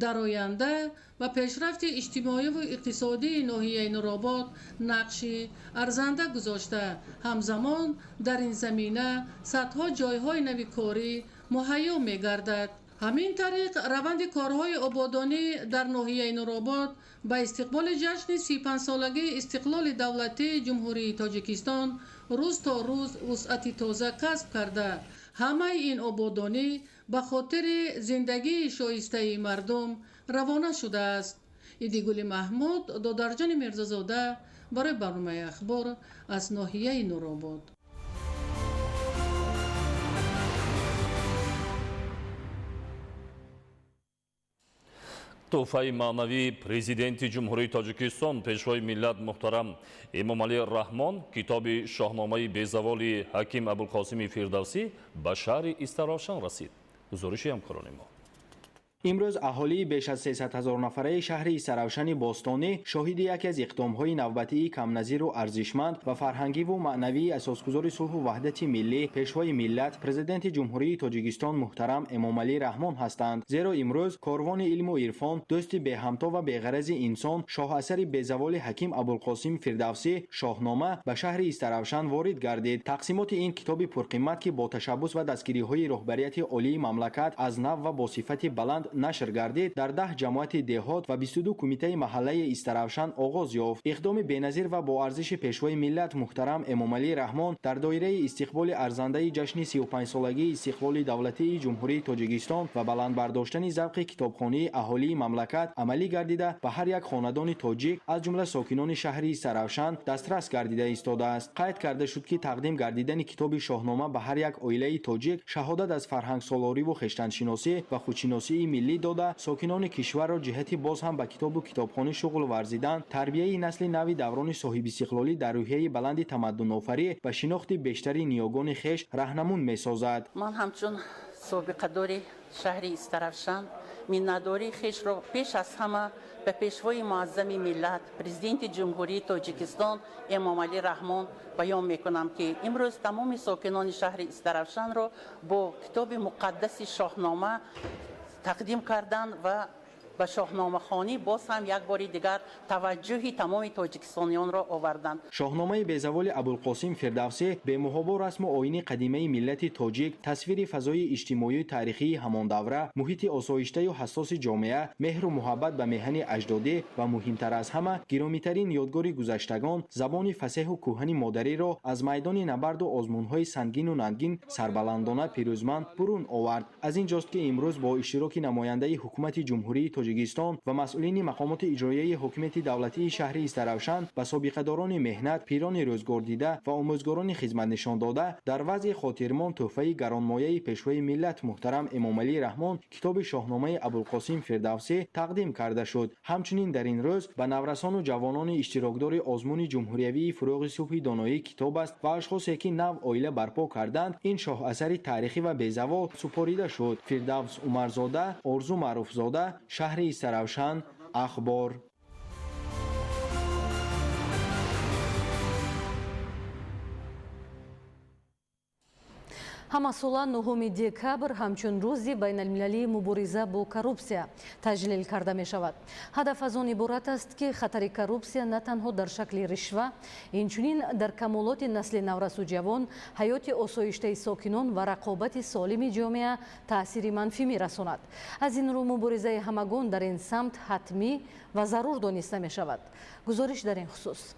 Speaker 22: дар оянда ба пешрафти иҷтимоиву иқтисодии ноҳияи Нуробод нақши арзанда гузошта, ҳамзамон дар ин замина садҳо ҷойҳои нави корӣ муҳайё мегардад. ҳамин тариқ раванди корҳои ободонӣ дар ноҳияи Нуробод ба истиқболи ҷашни 35-солагии истиқлоли давлатии ҷумҳурии Тоҷикистон рӯз то рӯз вусъати тоза касб карда, ҳамаи ин ободонӣ ба хотири зиндагии шоистаи мардум равона шудааст. Идигули Маҳмуд, Додарҷони Мирзазода барои барномаи ахбор аз ноҳияи Нуробод.
Speaker 6: тӯҳфаи маънавии президенти ҷумҳурии Тоҷикистон пешвои миллат муҳтарам Эмомалӣ Раҳмон китоби шоҳномаи безаволи ҳаким Абулқосими Фирдавсӣ ба шаҳри Истаровшан расид. гузориши ҳамкорони мо.
Speaker 4: имрӯз аҳолии беш аз 300 000 нафараи шаҳри Истаравшани Бостонӣ шоҳиди яке аз иқдомҳои навбатии камназиру арзишманд ва фарҳангиву маънавии асосгузори сулҳу ваҳдати миллӣ пешвои миллат президенти ҷумҳурии Тоҷикистон муҳтарам Эмомалӣ Раҳмон ҳастанд. зеро имрӯз корвони илму ирфон, дӯсти беҳамто ва беғарази инсон, шоҳасари безаволи ҳаким Абулқосим Фирдавсӣ шоҳнома ба шаҳри Истаравшан ворид гардид. тақсимоти ин китоби пурқимат, ки бо ташаббус ва дастгириҳои роҳбарияти олии мамлакат аз нав ва бо сифати баланд нашр гардид, дар 10 ҷамоати деҳот ва 22 кумитаи маҳаллаи Истаравшан оғоз ёфт. иқдоми беназир ва бо арзиши пешвои миллат муҳтарам Эмомалӣ Раҳмон дар доираи истиқболи арзандаи ҷашни 35-солагии истиқлоли давлатии ҷумҳурии Тоҷикистон ва баландбардоштани завқи китобхонии аҳолии мамлакат амалӣ гардида ба ҳар як хонадони тоҷик аз ҷумла сокинони шаҳри Истаравшан дастрас гардида истодааст. қайд карда шуд, ки тақдим гардидани китоби шоҳнома ба ҳар як оилаи тоҷик шаҳодат аз фарҳангсолориву хештаншиносӣ ва худшиносии миллӣ дода, сокинони кишварро ҷиҳати боз ҳам ба китобу китобхонӣ шуғл варзидан, тарбияи насли нави даврони соҳибистиқлолӣ дар рӯҳияи баланди тамаддунофарӣ ва шинохти бештари ниёгони хеш раҳнамун месозад.
Speaker 5: ман ҳамчун собиқадори шаҳри Истаравшан миннатдории хешро пеш аз ҳама ба пешвои муаззами миллат президенти ҷумҳурии Тоҷикистон Эмомалӣ Раҳмон баён мекунам, ки имрӯз тамоми сокинони шаҳри Истаравшанро бо китоби муқаддаси шоҳнома тақдим кардан ва ба шоҳномахонӣ боз ҳам як бори дигар таваҷҷӯҳи тамоми тоҷикистонiyonро оварданд.
Speaker 4: шоҳномаи безаволи Абулқосим Фирдавсӣ бемуҳобо расму оини қадимаи миллати тоҷик, тасвири фазои иҷтимоию таърихии ҳамондавра, муҳити осоиштаю ҳассоси ҷомеа, меҳру муҳаббат ба меҳани аҷдодӣ ва муҳимтар аз ҳама гиромитарин ёдгори гузаштагон, забони фасеҳу кӯҳани модариро аз майдони набарду озмунҳои сангину нангин сарбаландона пирӯзманд бурун овард. аз ин ҷост, ки имрӯз бо иштироки намояндаи ҳукумати ҷумҳурии توجیکستان و مسئولین مقامات اجرایی حکومت دولتی شهری استراوشن به سابقه‌داران مهنت، پیران روزگار دیده و آموزگاران خدمت نشان داده در وضع خاطرمان تحفه گرانمایه پیشوای ملت محترم امامعلی رحمان کتاب شاهنامه ابوالقاسم فردوسی تقدیم کرده شد. همچنین در این روز به نورسان و جوانان اشتراکدار آزمون جمهوریوی فروغ صبح دانایی کتاب است و اشخاصی که نو عائله برپا کردند این شاه اثر تاریخی و بی‌زوال سپریده شد. فردوس عمرزاده، آرزو معروفزاده، شهر استراوشن، اخبار.
Speaker 3: ҳамасола 9 декабр ҳамчун рӯзи байналмилалии мубориза бо коррупсия таҷлил карда мешавад. ҳадаф аз он иборат аст ки хатари коррупсия на танҳо дар шакли ришва, инчунин дар камолоти насли наврасу ҷавон, ҳаёти осоиштаи сокинон ва рақобати солими ҷомеа таъсири манфӣ мерасонад. аз ин рӯ муборизаи ҳамагон дар ин самт ҳатмӣ ва зарур дониста мешавад. гузориш дар ин хусус.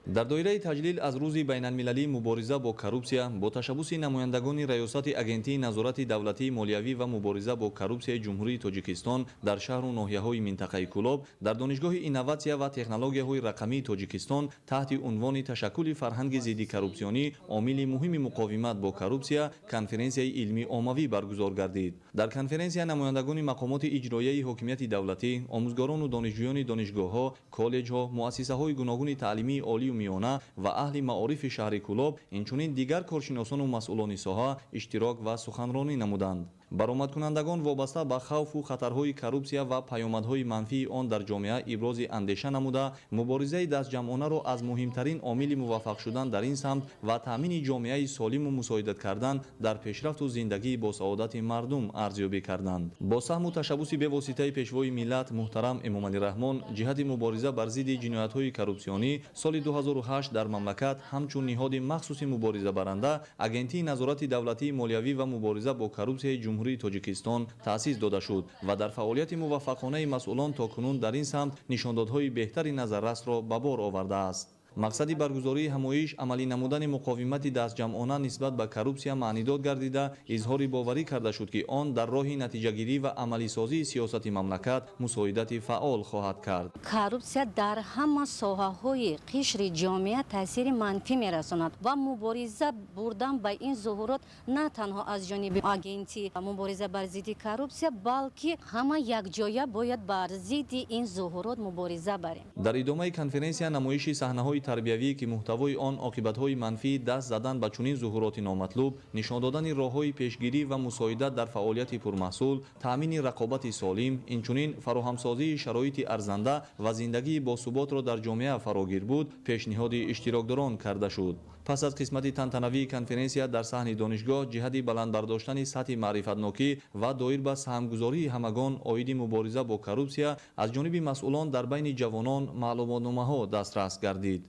Speaker 1: дар доираи таҷлил аз рӯзи байналмилалии мубориза бо коррупсия бо ташаббуси намояндагони раёсати агентии назорати давлатии молиявӣ ва мубориза бо коррупсияи ҷумҳурии тоҷикистон дар шаҳру ноҳияҳои минтақаи Кӯлоб дар донишгоҳи инноватсия ва технологияҳои рақамии Тоҷикистон таҳти унвони ташаккули фарҳанги зидди коррупсионӣ омили муҳими муқовимат бо коррупсия конференсияи илмии оммавӣ баргузор гардид. дар конференсия намояндагони мақомоти иҷроияи ҳокимияти давлатӣ, омӯзгорону донишҷӯёни донишгоҳҳо, коллеҷҳо, муассисаҳои гуногуни таълимии олию миёна ва аҳли маорифи шаҳри Кӯлоб, инчунин дигар коршиносону масъулони соҳа иштирок ва суханронӣ намуданд. баромадкунандагон вобаста ба хавфу хатарҳои коррупсия ва паёмадҳои манфии он дар ҷомеа ибрози андеша намуда, муборизаи дастҷамъонаро аз муҳимтарин омили муваффақ шудан дар ин самт ва таъмини ҷомеаи солиму мусоидат кардан дар пешрафту зиндагии босаодати мардум арзёбӣ карданд. бо саҳму ташаббуси бевоситаи пешвои миллат муҳтарам Эмомалӣ Раҳмон ҷиҳати мубориза бар зидди ҷиноятҳои коррупсионӣ соли 2008 дар мамлакат ҳамчун ниҳоди махсуси муборизабаранда агентии назорати давлатии молиявӣ ва мубориза бо коррупсияи ҷумҳурии Тоҷикистон таъсис дода шуд ва дар фаъолияти муваффақонаи масъулон то кунун дар ин самт нишондодҳои беҳтари назаррасро ба бор овардааст. мақсади баргузории ҳамоиш амалӣ намудани муқовимати дастҷамъона нисбат ба коррупсия маънидод гардида, изҳори боварӣ карда шуд ки он дар роҳи натиҷагирӣ ва амалисозии сиёсати мамлакат мусоидати фаъол хоҳад кард.
Speaker 7: коррупсия дар ҳама соҳаҳои қишри ҷомеа таъсири манфӣ мерасонад ва мубориза бурдан ба ин зуҳурот на танҳо аз ҷониби агенти мубориза бар зидди коррупсия, балки ҳама якҷоя бояд бар зидди ин зуҳурот мубориза барем.
Speaker 1: дар идомаи конференсия намоиши саҳнаҳои тарбиявӣ ки муҳтавои он оқибатҳои манфии даст задан ба чунин зуҳуроти номатлуб, нишон додани роҳҳои пешгирӣ ва мусоидат дар фаъолияти пурмаҳсул, таъмини рақобати солим, инчунин фароҳамсозии шароити арзанда ва зиндагии босуботро дар ҷомеа фарогир буд, пешниҳоди иштирокдорон карда шуд. пас аз қисмати тантанавии конференсия дар саҳни донишгоҳ ҷиҳати баландбардоштани сатҳи маърифатнокӣ ва доир ба саҳмгузории ҳамагон оиди мубориза бо коррупсия аз ҷониби масъулон дар байни ҷавонон маълумотномаҳо дастрас гардид.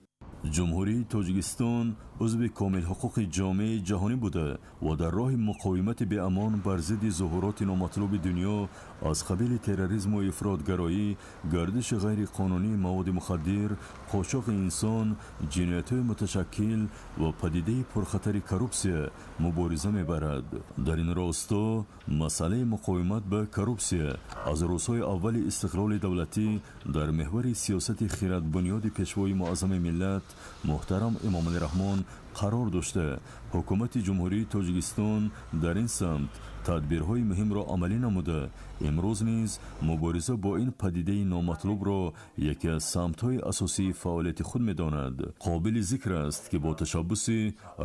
Speaker 23: ҷумҳурии тоҷикистон узви комилҳуқуқи ҷомеаи ҷаҳонӣ буда ва дар роҳи муқовимати беамон бар зидди зуҳуроти номатлуби дунё аз қабили терроризму ифротгароӣ, гардиши ғайриқонунии маводи мухаддир, қочоқи инсон, ҷиноятҳои муташаккил ва падидаи пурхатари коррупсия мубориза мебарад. дар ин росто масъалаи муқовимат ба коррупсия аз рӯзҳои аввали истиқлоли давлатӣ дар меҳвари сиёсати хиратбунёди пешвои муаззами миллат муҳтарам Эмомалӣ Раҳмон қарор дошта, ҳукумати ҷумҳурии Тоҷикистон дар ин самт тадбирҳои муҳимро амалӣ намуда, имрӯз низ мубориза бо ин падидаи номатлубро яке аз самтҳои асосии фаъолияти худ медонад. қобили зикр аст ки бо ташаббуси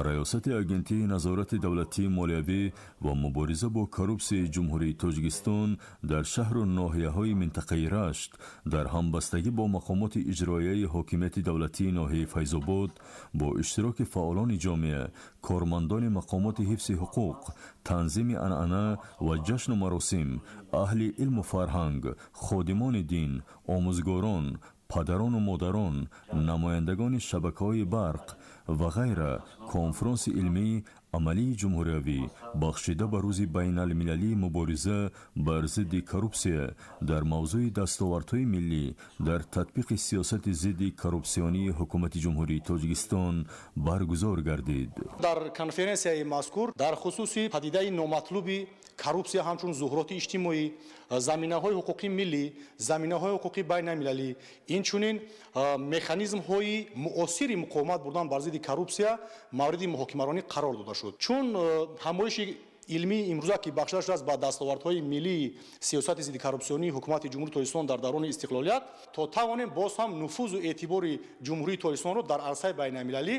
Speaker 23: раёсати агентии назорати давлатии молиявӣ ва мубориза бо коррупсияи ҷумҳурии Тоҷикистон дар шаҳру ноҳияҳои минтақаи Рашт дар ҳамбастагӣ бо мақомоти иҷроияи ҳокимияти давлатии ноҳияи Файзобод бо иштироки фаъолони ҷомеа, кормандони мақомоти ҳифзи ҳуқуқ, танзими анъана ва ҷашну маросим, аҳли илму фарҳанг, ходимони дин, омӯзгорон, падарону модарон, намояндагони шабакаҳои барқ ва ғайра конфронси илмӣ عملی جمهوریوی بخشیده به روز بین المللی مبارزه بر ضد کروپسیا در موضوع دستاوردهای ملی در تطبیق سیاست ضد کروپسیونی حکومت جمهوری تاجیکستان برگزار گردید.
Speaker 8: در کنفرانسیای مذکور در خصوص پدیده نامطلوبی коррупция ҳамчун зуҳуроти иҷтимоӣ заминаҳои ҳуқуқи миллӣ заминаҳои ҳуқуқи байналмилалӣ инчунин механизмҳои муосири муқовимат бурдан бар зидди коррупсия мавриди муҳокимаронӣ қарор дода шуд. Чун ҳамоиши илмии имрӯза ки бахшида шудааст ба дастовардҳои миллии сиёсати зидди коррупсионии ҳукумати ҷумҳурии Тоҷикистон дар даврони истиқлолият то тавонем боз ҳам нуфузу эътибори ҷумҳурии Тоҷикистонро дар арсаи байналмилалӣ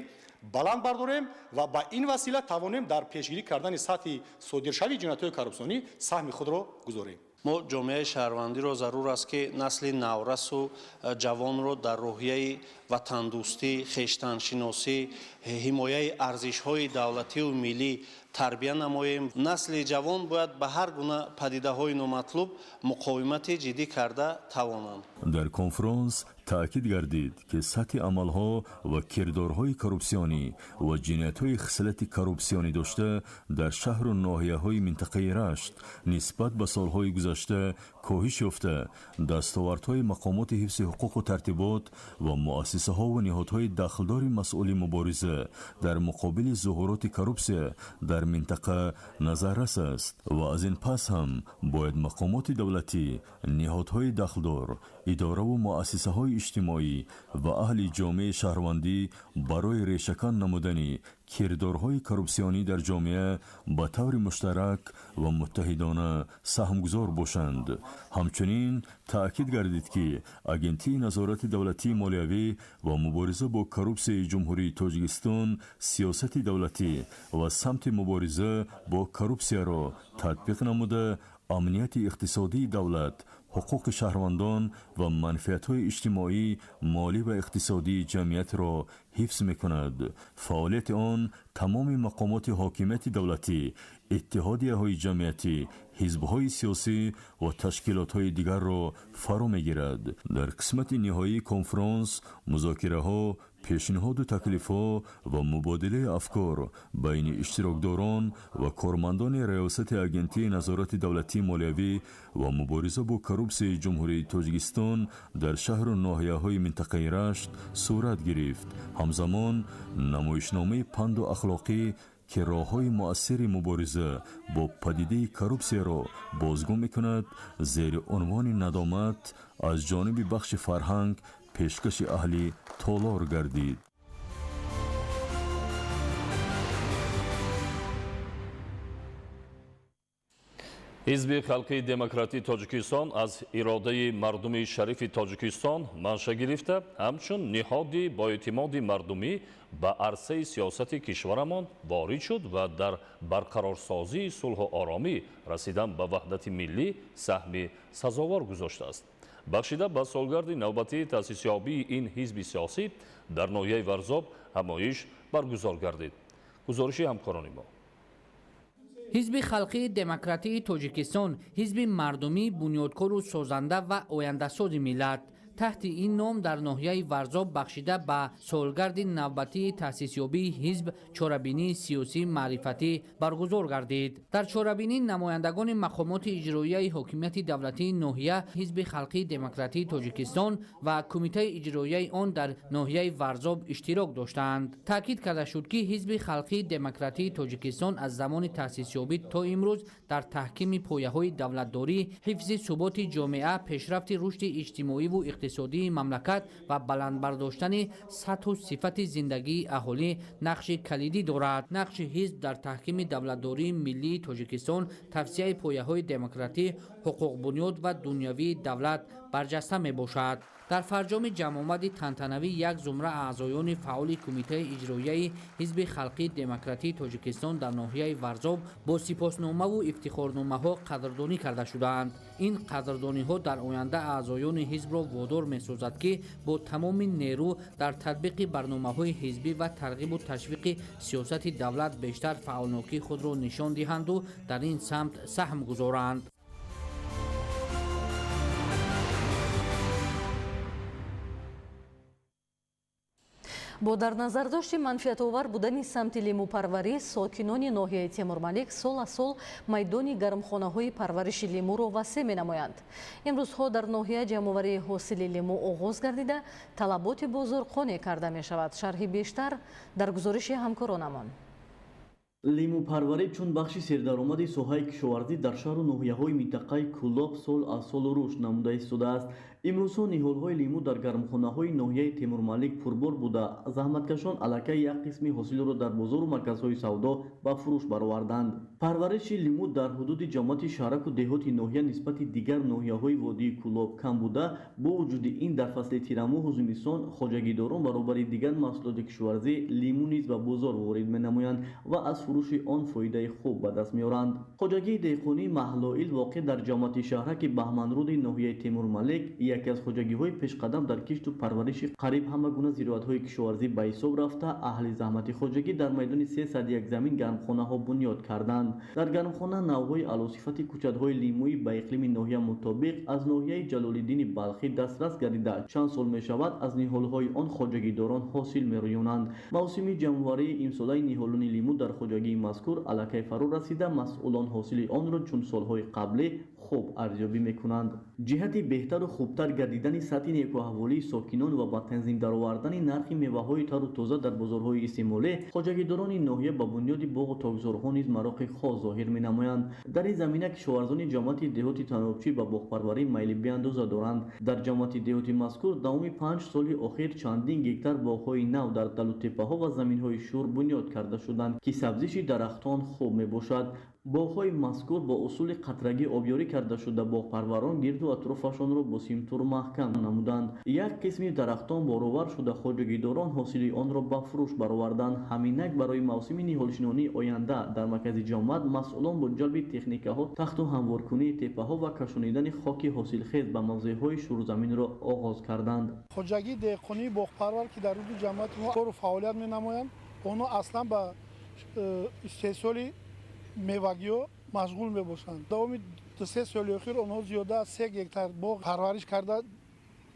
Speaker 8: баланд бардорем ва ба ин васила тавонем дар пешгирӣ кардани сатҳи содиршавии ҷиноятҳои коррупсионӣ саҳми худро гузорем.
Speaker 9: мо ҷомеаи шаҳрвандиро зарур аст ки насли наврасу ҷавонро дар роҳияи ватандӯстӣ, хештаншиносӣ, ҳимояи арзишҳои давлативу миллӣ тарбия намоем. насли ҷавон бояд ба ҳар гуна падидаҳои номатлуб муқовимати ҷиддӣ карда тавонанд.
Speaker 23: در کنفرانس تأکید گردید که سطح عملها و کردارهای کروپسیونی و جنایت‌های خصلت کروپسیونی داشته در شهر و ناحیه‌های منطقه رشت نسبت به سالهای گذشته کاهش یافته، دستاوردهای مقامات حفظ حقوق و ترتیبات و مؤسسه‌ها و نهادهای دخلدار مسئول مبارزه در مقابل ظهورات کروپسیا در منطقه نظررس است و از این پس هم باید مقامات دولتی، نهادهای دخلدار، اداره و مؤسسه‌های اجتماعی و اهل جامعه شهروندی برای ریشه‌کن نمودن کردارهای کروپسیونی در جامعه به طور مشترک و متحدانه سهمگزار باشند. همچنین تأکید گردید که اگنتی نظارت دولتی مالیوی و مبارزه با کروپسیای جمهوری تاجیکستان سیاست دولتی و سمت مبارزه با کروپسیا را تطبیق نموده امنیت اقتصادی دولت، حقوق شهروندان و منفعت‌های اجتماعی، مالی و اقتصادی جمعیت را حفظ می‌کند. فعالیت آن تمام مقامات حاکمیت دولتی، اتحادیه‌های جمعیتی، حزب‌های سیاسی و تشکیلات‌های دیگر را فرا می‌گیرد. در قسمت نهایی کنفرانس مذاکره‌ها، پیشنهاد و تکلیف‌ها و مبادله افکار بین اشتراکداران و کارمندان ریاست اگنتی نظارت دولتی مالیوی و مبارزه با کروپسیای جمهوری تاجیکستان در شهر و ناحیه‌های منطقه رشت صورت گرفت. همزمان نمایشنامه پند و اخلاقی که راه‌های مؤثر مبارزه با پدیده کروپسیا را بازگو می‌کند زیر عنوان ندامت از جانب بخش فرهنگ پیشکش اهلی تالار گردید.
Speaker 6: ҳизби халқи демократии тоҷикистон аз иродаи мардуми шарифи тоҷикистон манша гирифта ҳамчун ниҳоди боэътимоди мардумӣ ба арсаи сиёсати кишварамон ворид шуд ва дар барқарорсозии сулҳу оромӣ расидан ба ваҳдати миллӣ саҳми сазовор гузоштааст. бахшида ба солгарди навбатии таъсисёбии ин ҳизби сиёсӣ дар ноҳияи Варзоб ҳамоиш баргузор гардид. гузориши ҳамкорони мо.
Speaker 10: ҳизби халқии демократии тоҷикистон ҳизби мардумӣ бунёдкору созанда ва ояндасози миллат таҳти ин ном дар ноҳияи Варзоб бахшида ба солгарди навбатии таъсисёбии ҳизб чорабинии сиёсии маърифатӣ баргузор гардид. дар чорабинӣ намояндагони мақомоти иҷроияи ҳокимияти давлатии ноҳия, ҳизби халқии демократии тоҷикистон ва кумитаи иҷроияи он дар ноҳияи Варзоб иштирок доштанд. таъкид карда шуд ки ҳизби халқии демократии тоҷикистон аз замони таъсисёбӣ то имрӯз дар таҳкими пояҳои давлатдорӣ, ҳифзи суботи ҷомеа, пешрафти рушди иҷтимоиву иқтисодии мамлакат ва баландбардоштани сатҳу сифати зиндагии аҳолӣ нақши калидӣ дорад. нақши ҳизб дар таҳкими давлатдории миллии тоҷикистон, тавсияи пояҳои демократӣ, ҳуқуқбунёд ва дунявии давлат барҷаста мебошад. дар фарҷоми ҷамъомади тантанавӣ як зумра аъзоёни фаъоли кумитаи иҷроияи ҳизби халқии демократии тоҷикистон дар ноҳияи Варзоб бо сипосномаву ифтихорномаҳо қадрдонӣ карда шуданд. ин қадрдониҳо дар оянда аъзоёни ҳизбро водор месозад ки бо тамоми нерӯ дар татбиқи барномаҳои ҳизбӣ ва тарғибу ташвиқи сиёсати давлат бештар фаъолнокии худро нишон диҳанду дар ин самт саҳм гузоранд.
Speaker 3: бо дар назардошти манфиатовар будани самти лимӯпарварӣ сокинони ноҳияи Темурмалик сол аз сол майдони гармхонаҳои парвариши лимӯро васеъ менамоянд. имрӯзҳо дар ноҳия ҷамъоварии ҳосили лимӯ оғоз гардида талаботи бозор қонеъ карда мешавад. шарҳи бештар дар гузориши ҳамкоронамон.
Speaker 2: лимӯпарварӣ чун бахши сердаромади соҳаи кишоварзӣ дар шаҳру ноҳияҳои минтақаи Кӯлоб сол аз сол рушд намуда истодааст. имрӯзҳо ниҳолҳои лимӯ дар гармхонаҳои ноҳияи Темурмалик пурбор буда заҳматкашон аллакай як қисми ҳосилро дар бозору марказҳои савдо ба фурӯш бароварданд. парвариши лимӯ дар ҳудуди ҷамоати шаҳраку деҳоти ноҳия нисбати дигар ноҳияҳои водии Кӯлоб кам буда, бо вуҷуди ин дар фасли тирамоҳу зимистон хоҷагидорон баробари дигар маҳсулоти кишоварзӣ лимӯ низ ба бозор ворид менамоянд ва аз фурӯши он фоидаи хуб ба даст меоранд. хоҷагии деҳқонӣ Маҳлоил воқеъ дар ҷамоати шаҳраки Баҳманруди ноҳияи Темурмалик яке аз хоҷагиҳои пешқадам дар кишту парвариши қариб ҳама гуна зироатҳои кишоварзӣ ба ҳисоб рафта, аҳли заҳмати хоҷагӣ дар майдони 301 замин гармхонаҳо бунёд карданд. дар гармхона навъҳои аълосифати кӯчатҳои лимӯӣ ба иқлими ноҳия мутобиқ аз ноҳияи Ҷалолиддини Балхӣ дастрас гардида чанд сол мешавад аз ниҳолҳои он хоҷагидорон ҳосил мерӯёнанд. мавсими ҷамъоварии имсолаи ниҳолони лимӯ дар хоҷагии мазкур аллакай фаро расида, масъулон ҳосили онро чун солҳои қаблӣ хуб арзёбӣ мекунанд. ҷиҳати беҳтару хубтар гардидани сатҳи некуаҳволии сокинон ва ба танзим даровардани нархи меваҳои тару тоза дар бозорҳои истеъмолӣ, хоҷагидорони ноҳия ба бунёди боғу тогзорҳо низ мароқи хос зоҳир менамоянд. дар ин замина кишоварзони ҷамоати деҳоти танобчӣ ба боғпарварӣ майли беандоза доранд. дар ҷамоати деҳоти мазкур давоми 5 соли охир чандин гектар боғҳои нав дар далутеппаҳо ва заминҳои шӯр бунёд карда шуданд, ки сабзиши дарахтон хуб мебошад. боғҳои мазкур бо усули қатрагӣ обёрӣ карда шуда боғпарварон гирду атрофашонро бо симтур маҳкам намуданд. як қисми дарахтон боровар шуда хоҷагидорон ҳосили онро ба фурӯш бароварданд. ҳаминак барои мавсими ниҳолшинонии оянда дар маркази ҷомоат масъулон бо ҷалби техникаҳо тахту ҳамворкунии теппаҳо ва кашонидани хоки ҳосилхез ба мавзеъҳои шӯрзаминро оғоз карданд.
Speaker 12: хоҷагии деҳқонии боғпарвар ки дар ҳудуди ҷамоати кору фаъолият менамоянд, онҳо аслан ба истеҳсоли мевагиҳо машғул мебошанд. давоми 2-3 соли охир онҳо зиёда аз 3 гектар боғ парвариш карда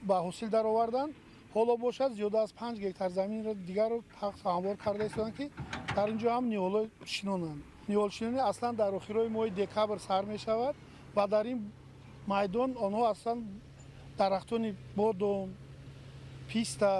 Speaker 12: ба ҳосил дароварданд. ҳоло бошад зиёда аз 5 гектар заминро дигарро тақс ҳамвор карда истоданд, ки дар ин ҷо ҳам ниҳолҳои шинонанд. ниҳолшинонӣ аслан дар охирҳои моҳи декабр сар мешавад ва дар ин майдон онҳо аслан дарахтони бодом, писта,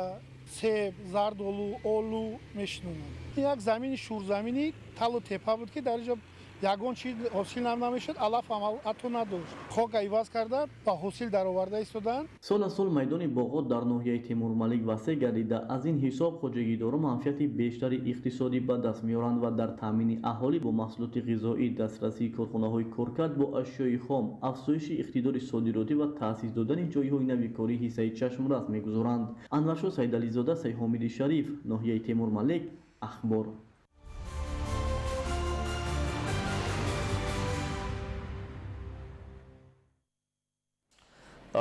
Speaker 12: себ, зардолу, олу мешинонанд. ин як замини шӯрзамини талу теппа буд, ки дар инҷо ягон чиз ҳосил намешуд, алаф ҳам ҳатто надошт. хок иваз карда ба ҳосил дароварда истоданд.
Speaker 2: сол аз сол майдони боғот дар ноҳияи Темурмалик васеъ гардида, аз ин ҳисоб хоҷагидорон манфиати бештари иқтисодӣ ба даст меоранд ва дар таъмини аҳолӣ бо маҳсулоти ғизоӣ, дастрасии корхонаҳои коркард бо ашёи хом, афзоиши иқтидори содиротӣ ва таъсис додани ҷойҳои нави корӣ ҳиссаи чашмрас мегузоранд. Анваршоҳ Сайдализода, Сайҳомиди Шариф, ноҳияи Темурмалик, ахбор.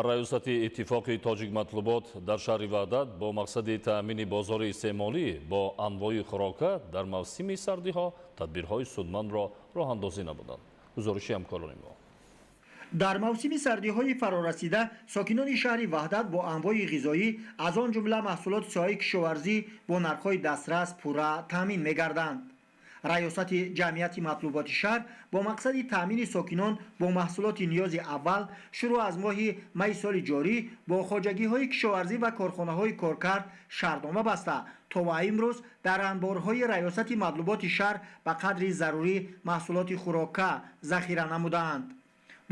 Speaker 6: раёсати иттифоқи тоҷик матлубот дар шаҳри Ваҳдат бо мақсади таъмини бозори истеъмолӣ бо анвои хӯрока дар мавсими сардиҳо тадбирҳои судмандро роҳандозӣ намуданд. гузориши ҳамкорони мо.
Speaker 13: дар мавсими сардиҳои форорасида сокинони шаҳри Ваҳдат бо анвои ғизоӣ аз он ҷумла маҳсулоти соҳаи кишоварзӣ бо нархҳои дастрас пурра таъмин мегарданд. раёсати ҷамъияти матлуботи шаҳр бо мақсади таъмини сокинон бо маҳсулоти ниёзи аввал шурӯъ аз моҳи майи соли ҷорӣ бо хоҷагиҳои кишоварзӣ ва корхонаҳои коркард шартнома баста то ба имрӯз дар анборҳои раёсати матлуботи шаҳр ба қадри зарурӣ маҳсулоти хӯрока захира намудаанд.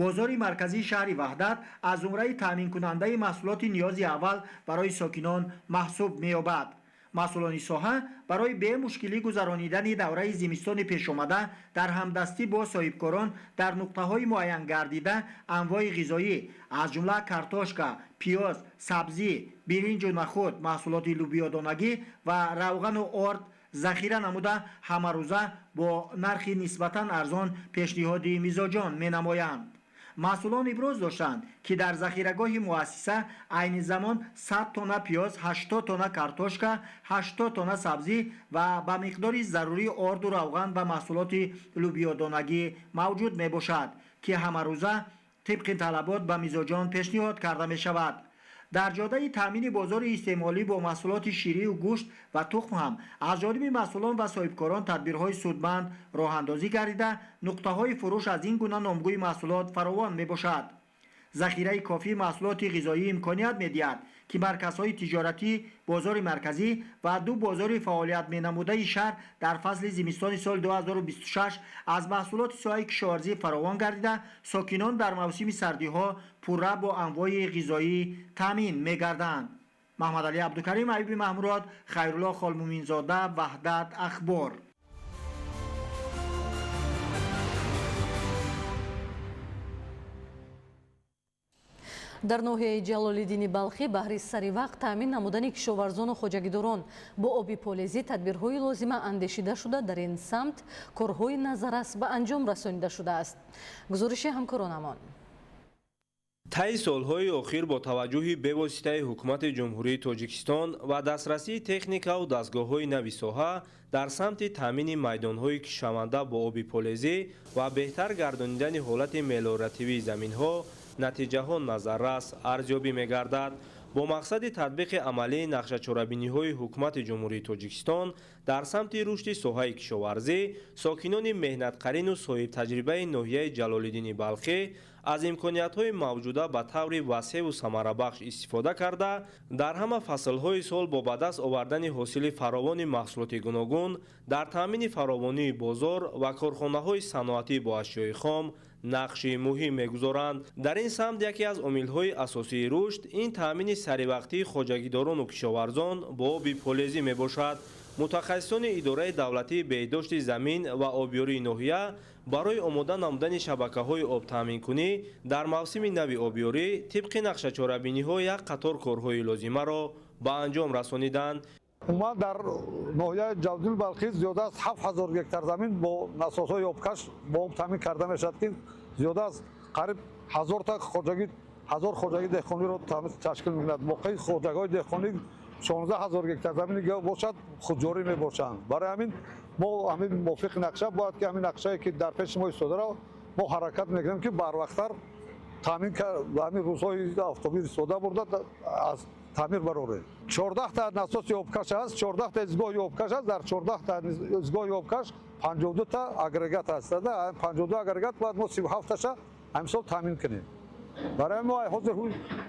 Speaker 13: бозори марказии шаҳри Ваҳдат аз зумраи таъминкунандаи маҳсулоти ниёзи аввал барои сокинон маҳсуб меёбад. масъулони соҳа барои бемушкилӣ гузаронидани давраи зимистони пешомада дар ҳамдастӣ бо соҳибкорон дар нуқтаҳои муайян гардида анвои ғизоӣ аз ҷумла картошка, пиёз, сабзӣ, биринҷу нахӯд, маҳсулоти лӯбиёдонагӣ ва равғану орд захира намуда ҳамарӯза бо нархи нисбатан арзон пешниҳоди мизоҷон менамоянд. масъулон иброз доштанд, ки дар захирагоҳи муассиса айни замон 100 тонна пиёз, 80 тонна картошка, 80 тонна сабзӣ ва ба миқдори зарурӣ орду равған ва маҳсулоти лӯбиёдонагӣ мавҷуд мебошад, ки ҳамарӯза тибқи талабот ба мизоҷон пешниҳод карда мешавад. در جاده تامین بازار استعمالی با محصولات شیری و گوشت و تخم هم از جانب مسئولان و صاحبکاران تدبیرهای سودمند راه اندازی گردیده نقطه‌های فروش از این گونه نامگوی محصولات فراوان میباشد. ذخیره کافی محصولات غذایی امکانیت می‌دهد که مرکزهای تجارتی، بازار مرکزی و دو بازار فعالیت می‌نموده شهر در فصل زمستان سال 2026 از محصولات ساحه کشاورزی فراوان گردیده ساکنان در موسم سردی‌ها پرره با انواع غذایی تامین می‌گردند. محمد علی عبدالکریم ایوب محمود، خیرالله خالمومینزاده، وحدت اخبار.
Speaker 3: дар ноҳияи ҷалолиддини балхӣ баҳри саривақт таъмин намудани кишоварзону хоҷагидорон бо оби полезӣ тадбирҳои лозима андешида шуда дар ин самт корҳои назаррас ба анҷом расонида шудааст. гузориши ҳамкоронамон.
Speaker 14: таи солҳои охир бо таваҷҷӯҳи бевоситаи ҳукумати ҷумҳурии тоҷикистон ва дастрасии техникаву дастгоҳҳои нави соҳа дар самти таъмини майдонҳои кишаванда бо оби полезӣ ва беҳтар гардонидани ҳолати мелиоративии заминҳо натиҷаҳо назаррас арзёбӣ мегардад. бо мақсади татбиқи амалии нақшачорабиниҳои ҳукумати ҷумҳурии тоҷикистон дар самти рушди соҳаи кишоварзӣ сокинони меҳнатқарину соҳибтаҷрибаи ноҳияи ҷалолиддини балхӣ аз имкониятҳои мавҷуда ба таври васеъу самарабахш истифода карда дар ҳама фаслҳои сол бо ба даст овардани ҳосили фаровони маҳсулоти гуногун дар таъмини фаровонии бозор ва корхонаҳои саноатӣ бо ашёи хом нақши муҳим мегузоранд. дар ин самт яке аз омилҳои асосии рушд ин таъмини саривақтии хоҷагидорону кишоварзон бо оби полезӣ мебошад. мутахассисони идораи давлатии беҳдошти замин ва обёрии ноҳия барои омода намудани шабакаҳои обтаъминкунӣ дар мавсими нави обёрӣ тибқи нақшачорабиниҳо як қатор корҳои лозимаро ба анҷом расониданд.
Speaker 16: умуман дар ноҳияи ҷалолиддини балхӣ зиёда аз 7000 гектар замин бо насосҳои обкаш бо об таъмин карда мешавад ки зиёда аз қариб 1000 хоҷагии деҳқониро ташкил мекунад. боқии хоҷагиҳои деҳқонӣ 14000 гектар замини бошад хуҷҷорӣ мебошанд. барои ҳамин мо ҳамин мувофиқи нақша бояд ки ҳамин нақшае ки дар пеши мо истодаро мо ҳаракат мекунем ки барвақттар таъмин ҳамин рӯзҳои автобус истода бурда аз таъмир барорем. 14 та насоси обкаш аст, 14 та изгоҳи обкаш аст. дар 14 та изгоҳи обкаш 52 та агрегат аст. 52 агрегат бояд мо 37 таша амсол таъмин кунем. барои мо ҳозир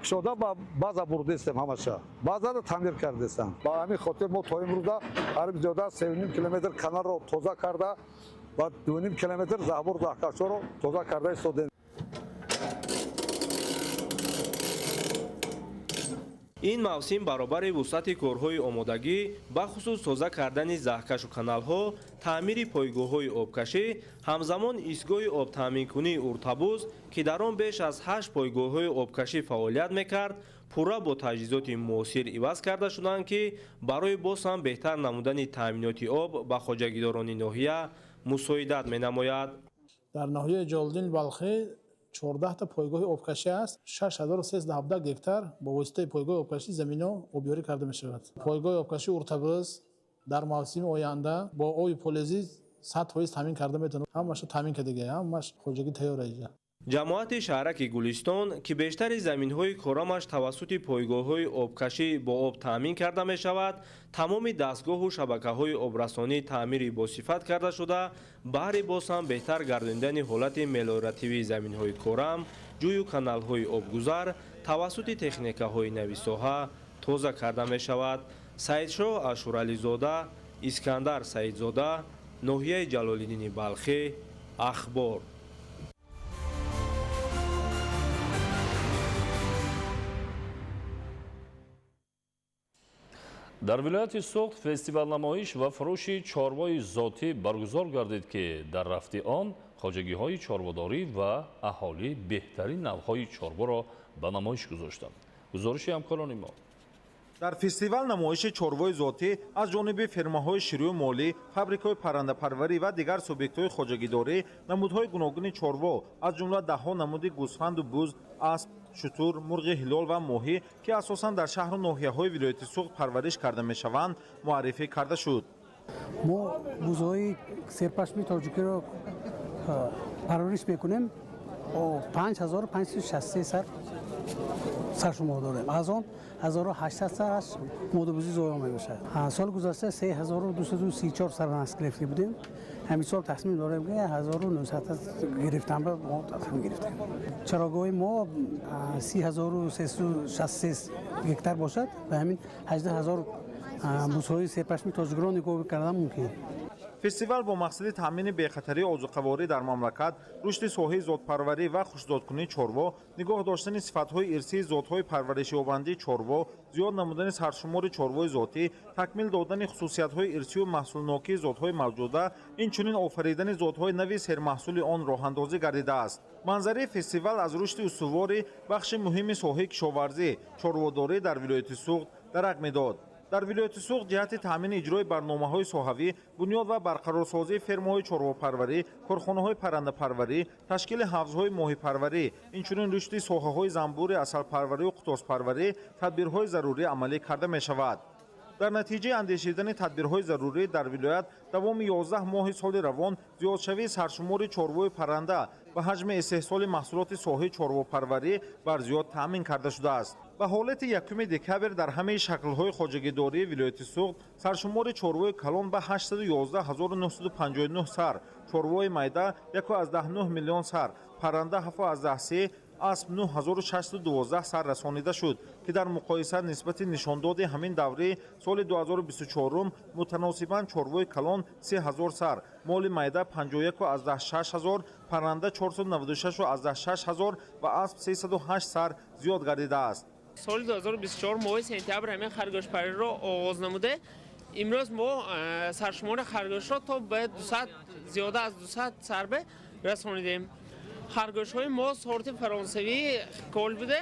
Speaker 16: кушода ба база бурдистем, ҳамаша базаро таъмир кардестам. ба ҳамин хотир мо то имрӯза қариб зиёда аз 3.5 километр каналро тоза карда ва 2.5 километр заҳбор заҳкашоро тоза карда истодем.
Speaker 14: ин мавсим баробари вусъати корҳои омодагӣ бахусус тоза кардани заҳкашу каналҳо, таъмири пойгоҳҳои обкашӣ, ҳамзамон истгоҳи обтаъминкунии уртабуз ки дар он беш аз 8 пойгоҳҳои обкашӣ фаъолият мекард пурра бо таҷҳизоти муосир иваз карда шуданд ки барои боз ҳам беҳтар намудани таъминоти об ба хоҷагидорони ноҳия мусоидат менамояд.
Speaker 12: дар ноҳияи ҷалолиддини балхӣ 14 та пойгоҳи обкашӣ аст. 6317 гектар бо воситаи пойгоҳи обкашӣ заминҳо обёрӣ карда мешавад. пойгоҳи обкашӣ уртабуз дар мавсими оянда бо оби полезӣ 100% таъмин карда метавонад. ҳамаша таъмин кардагӣ, ҳамаш хоҷагӣ тайёр аҷа.
Speaker 14: ҷамоати шаҳраки гулистон ки бештари заминҳои корамаш тавассути пойгоҳҳои обкашӣ бо об таъмин карда мешавад, тамоми дастгоҳу шабакаҳои обрасонӣ таъмири босифат карда шуда баҳри боз ҳам беҳтар гардонидани ҳолати мелиоративии заминҳои корам, ҷӯю каналҳои обгузар тавассути техникаҳои нави соҳа тоза карда мешавад. саидшоҳ ашурализода, искандар саидзода, ноҳияи ҷалолиддини балхӣ, ахбор.
Speaker 6: дар вилояти суғд фестивалнамоиш ва фурӯши чорвои зотӣ баргузор гардид ки дар рафти он хоҷагиҳои чорводорӣ ва аҳолӣ беҳтарин навъҳои чорворо ба намоиш гузоштанд. гузориши ҳамкорони мо.
Speaker 11: дар фестивал намоиши чорвои зотӣ аз ҷониби фирмаҳои ширӯи молӣ, фабрикаҳои паррандапарварӣ ва дигар субъектҳои хоҷагидорӣ намудҳои гуногуни чорво аз ҷумла даҳҳо намуди гӯсфанду буз, асп, шутур, мурғи ҳилол ва моҳӣ ки асосан дар шаҳру ноҳияҳои вилояти суғд парвариш карда мешаванд муаррифӣ карда шуд.
Speaker 17: мо бузҳои серпашми тоҷикиро парвариш мекунем. 5563 сар سرشمار داریم. از آن 1800 سرش ماده‌بازی ضایع می‌باشد. سال گذشته 3234 سر نسل گرفته بودیم. همین سال تصمیم داریم که 1900 گرفتن به ما تصمیم گرفتیم. چراگاه ما 3363 هکتار باشد و همین 18000 بوسهای سرپشمی تاجگران نگاه کردن ممکن.
Speaker 11: фестивал бо мақсади таъмини бехатарии озуқаворӣ дар мамлакат, рушди соҳаи зотпарварӣ ва хушзодкунии чорво, нигоҳ доштани сифатҳои ирсии зотҳои парваришёбандии чорво, зиёд намудани саршумори чорвои зотӣ, такмил додани хусусиятҳои ирсию маҳсулнокии зотҳои мавҷуда, инчунин офаридани зотҳои нави сермаҳсули он роҳандозӣ гардидааст. манзараи фестивал аз рушди устувори бахши муҳими соҳаи кишоварзӣ, чорводорӣ дар вилояти Суғд дарак медод. дар вилояти Суғд ҷиҳати таъмини иҷрои барномаҳои соҳавӣ, бунёд ва барқарорсозии фермаҳои чорвопарварӣ, корхонаҳои паррандапарварӣ, ташкили ҳавзҳои моҳипарварӣ, инчунин рушди соҳаҳои занбури асалпарварию қутозпарварӣ тадбирҳои зарурӣ амалӣ карда мешавад. дар натиҷаи андешидани тадбирҳои зарурӣ дар вилоят давоми 11 моҳи соли равон зиёдшавии саршумори чорвои парранда ва ҳаҷми истеҳсоли маҳсулоти соҳаи чорвопарварӣ бар зиёд таъмин карда шудааст. ба ҳолати 1 декабр дар ҳамаи шаклҳои хоҷагидории вилояти Суғд саршумори чорвои калон ба 811959 сар, чорвои майда 1.9 миллион сар, парранда 7.3, асб 9612 сар расонида шуд, ки дар муқоиса нисбати нишондоди ҳамин даври соли 2024 мутаносибан чорвои калон 3000 сар, моли майда 51600, парранда 496000 ва асб 308 сар зиёд гардидааст.
Speaker 15: соли 2024 моҳи сентябр ҳамин харгӯшпариро оғоз намуда, имрӯз мо саршумори харгӯшро то ба 200 зиёда аз 200 сарбе расонидем. харгӯшҳои мо сорти фаронсавӣ кол буда,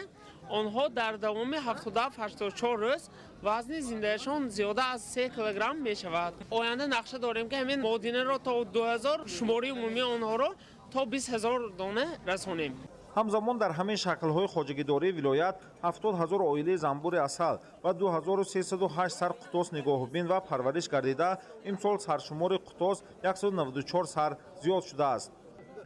Speaker 15: онҳо дар давоми 77-84 рӯз вазни зиндаашон зиёда аз 3 килограмм мешавад. оянда нақша дорем ки ҳамин модинаро то 2000, шумории умумии онҳоро то 20000 дона расонем.
Speaker 11: ҳамзамон дар ҳамаи шаклҳои хоҷагидории вилоят 70000 оилаи занбури асал ва 2308 сар қутос нигоҳубин ва парвариш гардида, имсол саршумори қутос 194 сар зиёд шудааст.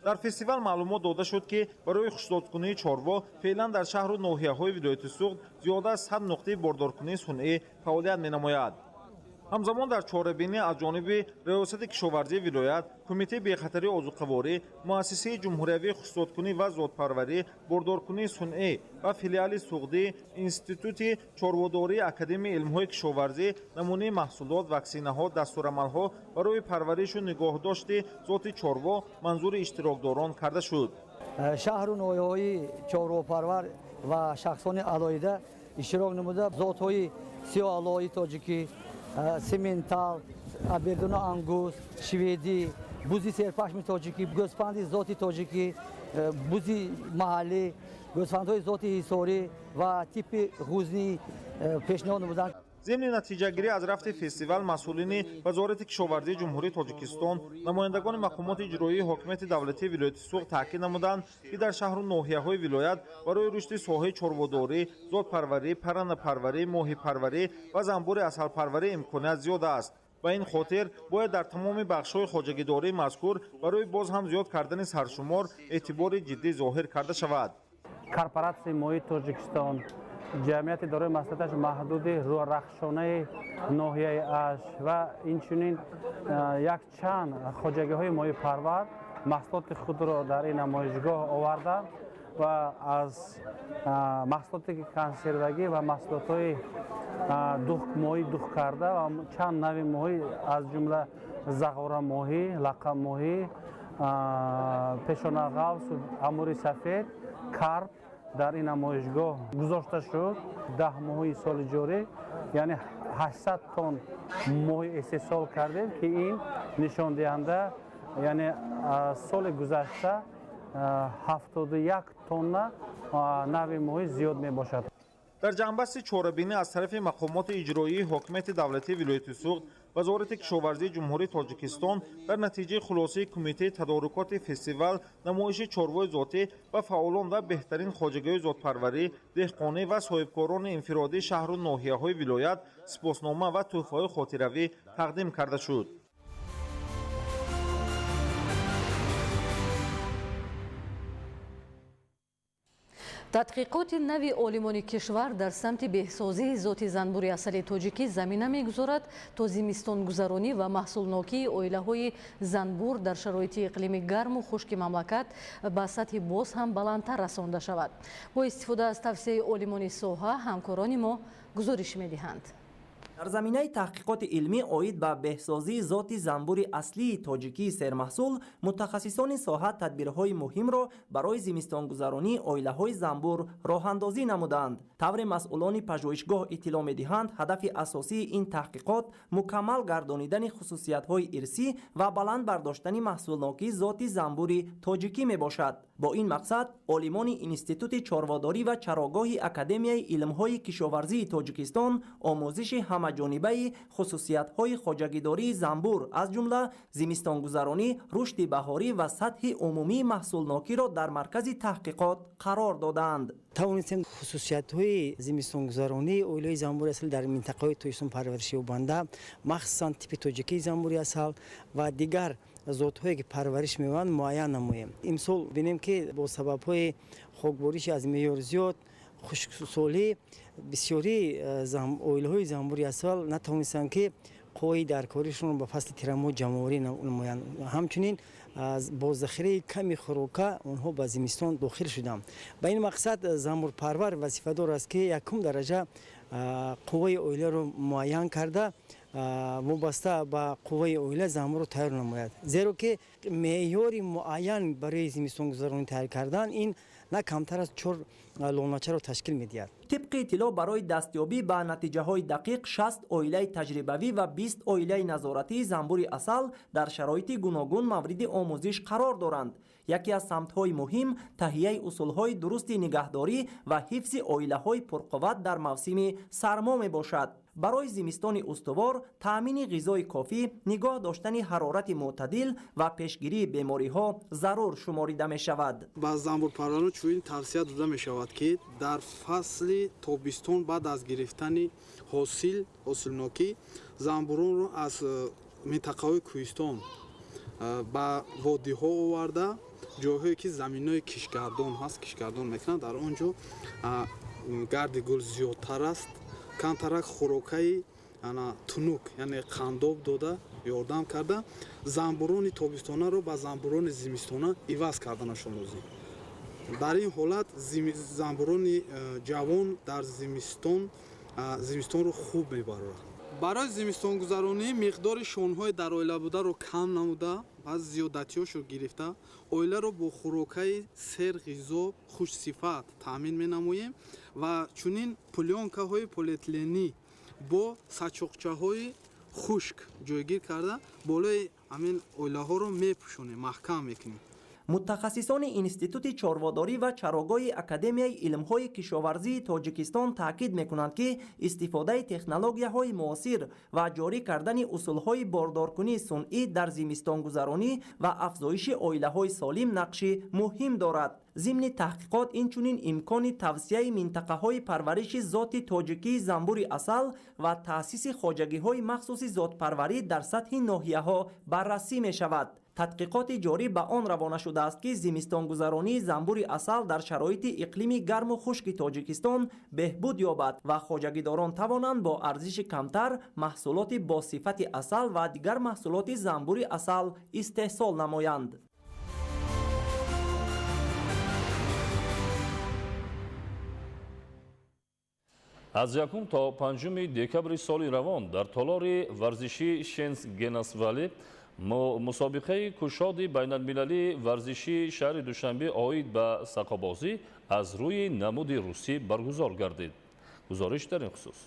Speaker 11: дар фестивал маълумот дода шуд ки барои хушдодкунии чорво феълан дар шаҳру ноҳияҳои вилояти Суғд зиёда аз 100 нуқтаи бордоркунии сунъӣ фаъолият менамояд. ҳамзамон дар чорабинӣ аз ҷониби раёсати кишоварзии вилоят, кумитаи бехатарии озуқаворӣ, муассисаи ҷумҳуриявии хушдодкунӣ ва зотпарварӣ, бордоркунии сунъӣ ва филиали суғдӣ, институти чорводории академияи илмҳои кишоварзӣ, намунаи маҳсулот, ваксинаҳо, дастурамалҳо барои парваришу нигоҳдошти зоти чорво манзури иштирокдорон карда шуд.
Speaker 18: шаҳру ноҳияҳои чорвопарвар ва шахсони алоҳида иштирок намуда зотҳои сиёҳалои тоҷикӣ, симентал, абердуно ангус, шведӣ, бузи серпашми тоҷикӣ, гӯспанди зоти тоҷикӣ, бузи маҳаллӣ, гӯспандҳои зоти ҳисорӣ ва типи ғӯзнӣ пешниҳод намуданд.
Speaker 11: ضمن نتیجه‌گیری از رفت فستیوال مسئولین وزارت کشاورزی جمهوری تاجیکستان نمایندگان مقامات اجرایی حاکمیت دولتی ولایت سوغد تاکید نمودند که در شهر و ناحیه‌های ولایت برای رشد ساحه چاروداری، ذات‌پروری، پرنده‌پروری، ماهی‌پروری و زنبور عسل‌پروری امکانات زیاد است. با این خاطر باید در تمام بخش‌های خواجگی‌داری مذکور برای باز هم زیاد کردن سرشمار اعتبار جدی ظاهر کرده شود.
Speaker 20: корпорации моҳии тоҷикистон ҷамъияти дорои маслиҳаташ маҳдуди рӯҳрахшонаи ноҳияи аш ва инчунин якчанд хоҷагиҳои моҳипарвар маҳсулоти худро дар ин намоишгоҳ оварданд ва аз маҳсулоти консервагӣ ва маҳсулотҳои моҳӣ дух карда ва чанд нави моҳӣ аз ҷумла зағораmoҳӣ, лақамоҳӣ, пешонағавс, амури сафед, карп дар ин намоишгоҳ гузошта шуд. 10 моҳи соли ҷорӣ яъне 800 тонн моҳӣ истеҳсол кардем ки ин нишондиҳанда яъне соли гузашта 71 тонна нави моҳӣ зиёд мебошад.
Speaker 11: در جنبست چهاربینی از طرف مقامات اجرایی حاکمیت دولتی ولایت سوغد وزارت کشاورزی جمهوری تاجیکستان در نتیجه خلاصه کمیته تدارکات فستیوال نمایش چاروای ذاتی و فعالان و بهترین خواجگی‌های ذات‌پروری، دهقانی و صاحبکاران انفرادی شهر و ناحیه‌های ولایت سپاسنامه و تحفه‌های خاطروی تقدیم کرده شد.
Speaker 3: тадқиқоти нави олимони кишвар дар самти беҳсозии зоти занбури асали тоҷикӣ замина мегузорад то зимистонгузаронӣ ва маҳсулнокии оилаҳои занбур дар шароити иқлими гарму хушки мамлакат ба сатҳи боз ҳам баландтар расонда шавад. бо истифода аз тавсияи олимони соҳа ҳамкорони мо гузориш медиҳанд.
Speaker 19: дар заминаи таҳқиқоти илмӣ оид ба беҳсозии зоти занбури аслии тоҷикии сермаҳсул мутахассисони соҳа тадбирҳои муҳимро барои зимистонгузаронии оилаҳои занбур роҳандозӣ намуданд. тавре масъулони пажӯҳишгоҳ иттилоъ медиҳанд, ҳадафи асосии ин таҳқиқот мукаммал гардонидани хусусиятҳои ирсӣ ва баланд бардоштани маҳсулнокии зоти занбури тоҷикӣ мебошад. бо ин мақсад олимони институти чорводорӣ ва чарогоҳи академияи илмҳои кишоварзии тоҷикистон омӯзиши ҳамаҷонибаи хусусиятҳои хоҷагидории занбур аз ҷумла зимистонгузаронӣ, рушди баҳорӣ ва сатҳи умумии маҳсулнокиро дар маркази таҳқиқот қарор доданд.
Speaker 21: тавонистем хусусиятҳои зимистонгузаронии оилаи занбури асал дар минтақаҳои тоҷикистон парваришёбанда махсусан типи тоҷикии занбури асал ва дигар зотҳое ки парвариш меёбанд муайян намоем. имсол бинем ки бо сабабҳои хокбориши аз меъёр зиёд, хушксолӣ бисёри оилаҳои занбури асал натавонистанд ки қои даркоришонро ба фасли тирамоҳ ҷамъоварӣ намоянд. ҳамчунин бо захираи ками хӯрока онҳо ба зимистон дохил шуданд. ба ин мақсад занбурпарвар вазифадор аст ки якум дараҷа қувваи оиларо муайян карда вобаста ба қувваи оила занбурро тайёр намояд. зеро ки меъёри муайян барои зимистонгузаронӣ тайёр кардан ин на камтар аз 4 лоначаро ташкил медиҳад.
Speaker 19: тибқи иттилоъ барои дастёбӣ ба натиҷаҳои дақиқ 60 оилаи таҷрибавӣ ва 20 оилаи назоратии занбури асал дар шароити гуногун мавриди омӯзиш қарор доранд. яке аз самтҳои муҳим таҳияи усулҳои дурусти нигаҳдорӣ ва ҳифзи оилаҳои пурқувват дар мавсими сармо мебошад. барои зимистони устувор таъмини ғизои кофӣ, нигоҳ доштани ҳарорати мӯътадил ва пешгирии бемориҳо зарур шуморида мешавад.
Speaker 22: ба занбурпарварон чунин тавсия дода мешавад ки дар фасли тобистон баъд аз гирифтани ҳосилнокӣ занбуронро аз минтақаҳои кӯҳистон ба водиҳо оварда ҷойҳое ки заминои кишгардон ҳаст, кишгардон мекунанд, дар он ҷо гарди гул зиёдтар аст, камтарак хӯрокаи тунук яъне қандоб дода ёрдам карда занбурони тобистонаро ба занбурони зимистона иваз карданашон лозим. дар ин ҳолат занбурони ҷавон дар зимистонро хуб мебарорад. барои зимистонгузаронӣ миқдори шонҳои дар оила бударо кам намуда баъз зиёдатиҳошро гирифта оиларо бо хӯрокаи сер ғизо хушсифат таъмин менамоем ва чунин пулёнкаҳои полиэтиленӣ бо сачоқчаҳои хушк ҷойгир карда болои ҳамин оилаҳоро мепӯшонем, маҳкам мекунем.
Speaker 19: мутахассисони институти чорводорӣ ва чарогоҳи академияи илмҳои кишоварзии тоҷикистон таъкид мекунанд ки истифодаи технологияҳои муосир ва ҷорӣ кардани усулҳои бордоркунии сунъӣ дар зимистонгузаронӣ ва афзоиши оилаҳои солим нақши муҳим дорад. зимни таҳқиқот инчунин имкони тавсияи минтақаҳои парвариши зоти тоҷикии занбури асал ва таъсиси хоҷагиҳои махсуси зотпарварӣ дар сатҳи ноҳияҳо баррасӣ мешавад. тадқиқоти ҷорӣ ба он равона шудааст ки зимистонгузаронии занбури асал дар шароити иқлими гарму хушки тоҷикистон беҳбуд ёбад ва хоҷагидорон тавонанд бо арзиши камтар маҳсулоти босифати асал ва дигар маҳсулоти занбури асал истеҳсол намоянд.
Speaker 6: аз 1 то 5 декабри соли равон дар толори варзиши шенс генасвали мусобиқаи кушоди байналмилалии варзиши шаҳри душанбе оид ба сақобозӣ аз рӯи намуди русӣ баргузор гардид. гузориш дар ин хусус.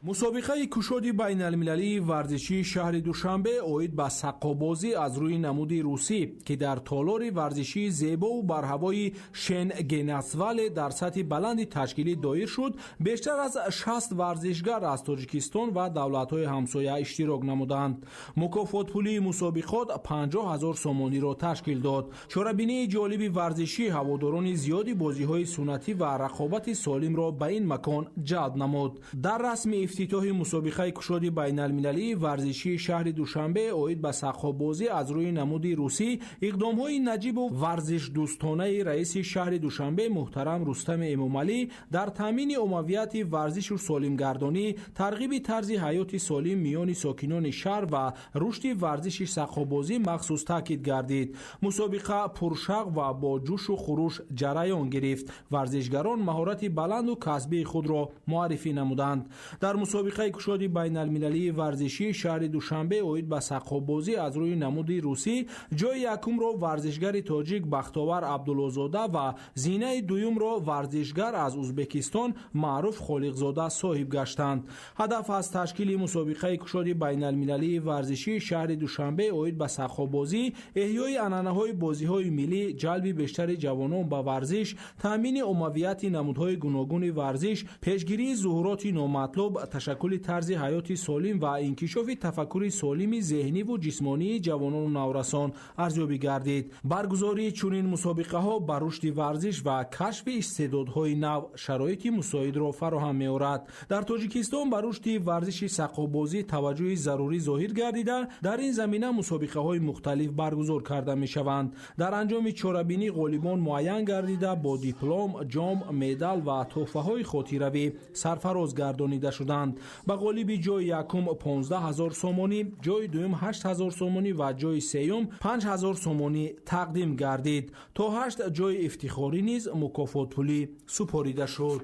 Speaker 24: мусобиқаи кушоди байналмилалии варзишии шаҳри душанбе оид ба саққобозӣ аз рӯи намуди русӣ ки дар толори варзишии зебову барҳавои шен генасвале дар сатҳи баланди ташкилӣ доир шуд, бештар аз 60 варзишгар аз тоҷикистон ва давлатҳои ҳамсоя иштирок намуданд. мукофотпулии мусобиқот 50 000 сомониро ташкил дод. чорабинии ҷолиби варзишӣ ҳаводорони зиёди бозиҳои сунъатӣ ва рақобати солимро ба ин макон ҷалб намуд. дар расми افتتاح مسابقه کشاد بین المللی ورزشی شهر دوشنبه اوید به سقابازی از روی نمود روسی، اقدام های نجیب و ورزش دوستانه رئیس شهر دوشنبه محترم رستم امامعلی در تامین عمومیت ورزش و سالم گردانی، ترغیب طرز حیات سالم میان ساکنان شهر و رشد ورزش سقابازی مخصوص تاکید گردید. مسابقه پرشق و با جوش و خروش جریان گرفت. ورزشگران مهارت بلند و کسبی خود را معرفی نمودند. در مسابقه کشاد بین المللی ورزشی شهر دوشنبه اوید به سقابازی از روی نمود روسی، جای یکم را ورزشگر تاجیک بختاور عبدالله‌زاده و زینه دوم را ورزشگر از ازبکستان معروف خالقزاده صاحب گشتند. هدف از تشکیل مسابقه کشاد بین المللی ورزشی شهر دوشنبه اوید به سقابازی، احیای عنعنه‌های بازی‌های ملی، جلب بیشتر جوانان به ورزش، تامین عمومیت نمودهای گوناگون ورزش، پیشگیری ظهورات نامطلوب، تشکل طرز حیات سالم و انکشاف تفکر سالم ذهنی و جسمانی جوانان و نورسان ارزیابی گردید. برگزاری چنین مسابقه ها بر رشد ورزش و کشف استعدادهای نو شرایط مساعد را فراهم می‌آورد. در تاجیکستان بر رشد ورزش سقابازی توجه ضروری ظاهر گردیده، در این زمینه مسابقه های مختلف برگزار کرده می‌شوند. در انجام چاره‌بینی غالبان معین گردیده با دیپلم، جام، مدال و تحفه‌های خاطروی سرفراز گردانیده شدند. به غالب جای یکم 15000 سومانی، جای دوم 8000 سومانی و جای سوم 5000 سومانی تقدیم گردید. تا 8 جای افتخاری نیز مکافات پولی سپاریده شد.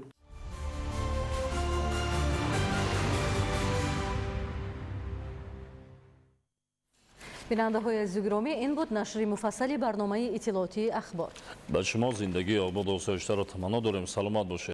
Speaker 3: بیننده های عزیز گرامی، این بود نشر مفصل برنامه اطلاعاتی اخبار.
Speaker 6: به شما زندگی آباد و آسایش‌تر را تمنا داریم. سلامت باشید.